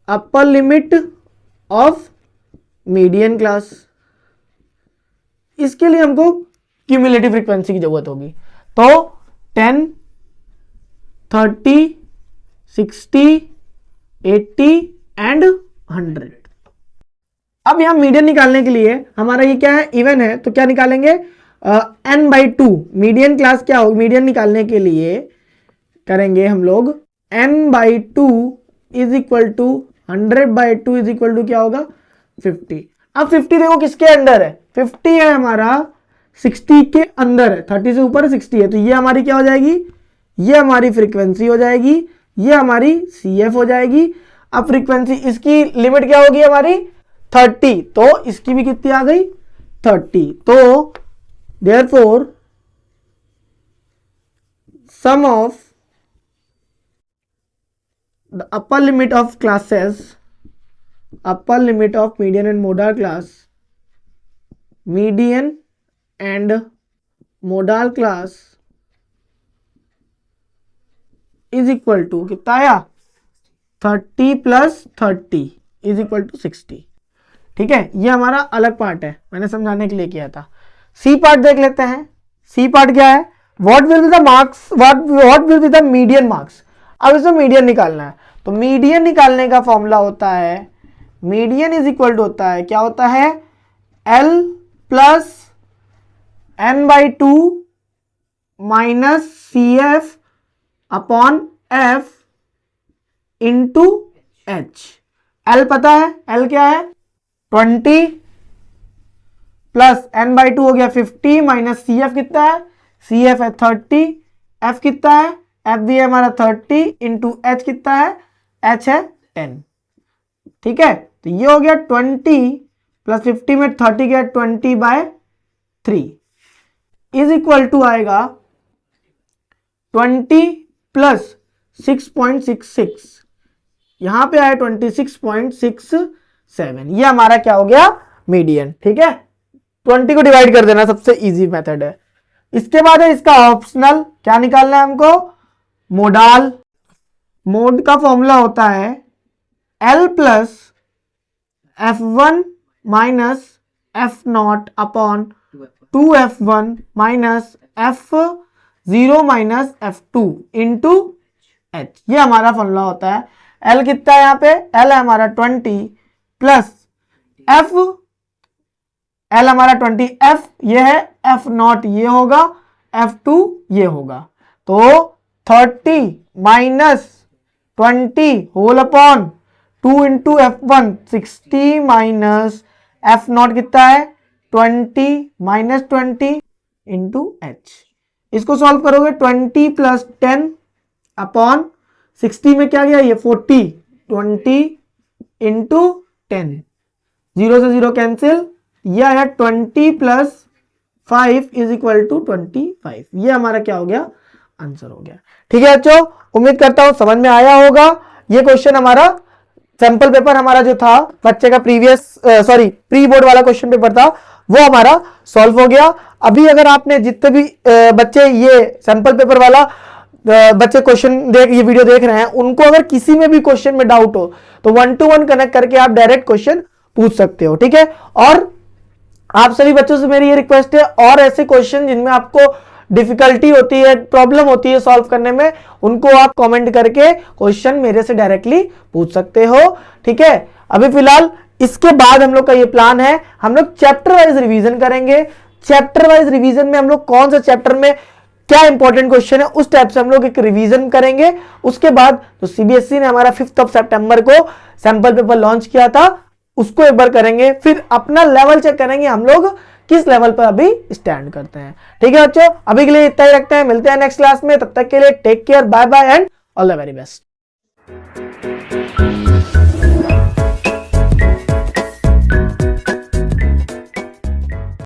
अपर लिमिट ऑफ मीडियन क्लास, इसके लिए हमको क्यूमुलेटिव फ्रीक्वेंसी की जरूरत होगी, तो 10 30 60 80 एंड 100। अब यहां मीडियन निकालने के लिए हमारा ये क्या है, इवन है, तो क्या निकालेंगे n/2, मीडियन क्लास क्या होगी, मीडियन निकालने के लिए करेंगे हम लोग n/2 is equal to 100/2 is equal to क्या होगा 50। अब 50 देखो किसके अंदर है, 50 है हमारा 60 के अंदर है, 30 से ऊपर 60 है, तो ये हमारी क्या हो जाएगी, ये हमारी फ्रीक्वेंसी हो जाएगी, ये हमारी CF हो जाएगी। अब फ्रीक्वेंसी इसकी लिमिट क्या होगी हमारी 30, तो इसकी भी कितनी आ गई 30, तो therefore sum of the upper limit of classes, upper limit of median and modal class, median and modal class is equal to कितना आया 30 प्लस 30 इज इक्वल टू 60, ठीक है। ये हमारा अलग पार्ट है, मैंने समझाने के लिए किया था। सी पार्ट देख लेते हैं, सी पार्ट क्या है, what will be the marks, what will be the median marks. अब इसमें मीडियन निकालना है, तो मीडियन निकालने का फॉर्मूला होता है, मीडियन इज इक्वल टू होता है, क्या होता है L plus n/2 minus CF upon F into H। L पता है, L क्या है 20 प्लस n/2 हो गया 50 माइनस CF कितना है, CF है 30, F कितना है, F भी है हमारा 30 इंटू H कितना है, H है 10, ठीक है। तो ये हो गया 20 प्लस 50 में 30 गया 20/3 इज इक्वल टू आएगा 20 प्लस 6.66, यहां पे आया 26.67, ये हमारा क्या हो गया मीडियन, ठीक है। 20 को डिवाइड कर देना सबसे इजी मेथड है। इसके बाद है इसका ऑप्शनल, क्या निकालना है हमको मोडाल। मोड का फॉर्मूला होता है L plus F1 minus F0 upon 2F1 minus F0 minus F2 into H, ये हमारा फॉर्मूला होता है। L कितना है यहाँ पे, L है हमारा 20 प्लस L हमारा 20, F ये है, F0 ये होगा, F2 ये होगा, तो 30 minus 20 whole upon 2 into F1 60 minus F0 कितना है 20 माइनस 20 इंटू H। इसको सॉल्व करोगे 20 प्लस 10 अपॉन 60 में क्या गया ये 40, 20 इंटू 10, 0 से 0 कैंसिल, यह आया 20 प्लस 5 इज इक्वल टू 25, ये हमारा क्या हो गया आंसर हो गया। ठीक है बच्चों, उम्मीद करता हूं समझ में आया होगा। ये क्वेश्चन हमारा सैंपल पेपर हमारा जो था बच्चे का प्री बोर्ड वाला क्वेश्चन पेपर था वो हमारा सॉल्व हो गया। अभी अगर आपने जितने भी बच्चे ये सैंपल पेपर वाला बच्चे ये वीडियो देख रहे हैं, उनको अगर किसी में भी क्वेश्चन में डाउट हो तो 1 to 1 कनेक्ट करके आप डायरेक्ट क्वेश्चन पूछ सकते हो, ठीक है। और आप सभी बच्चों से मेरी ये रिक्वेस्ट है, और ऐसे क्वेश्चन जिनमें आपको डिफिकल्टी होती है, प्रॉब्लम होती है सॉल्व करने में, उनको आप कमेंट करके क्वेश्चन मेरे से डायरेक्टली पूछ सकते हो, ठीक है। अभी फिलहाल इसके बाद हम लोग का ये प्लान है, हम लोग चैप्टर वाइज रिवीजन करेंगे। चैप्टर वाइज रिवीजन में हम लोग कौन सा चैप्टर में क्या इंपॉर्टेंट क्वेश्चन है उस टाइप से हम लोग एक रिवीजन करेंगे। उसके बाद तो सीबीएसई ने हमारा 5 सितंबर को सैंपल पेपर लॉन्च किया था, उसको एक बार करेंगे, फिर अपना लेवल चेक करेंगे हम लोग किस लेवल पर अभी स्टैंड करते हैं, ठीक है बच्चों। अभी के लिए इतना ही रखते हैं, मिलते हैं नेक्स्ट क्लास में, तब तक के लिए take care, bye bye and all the very best.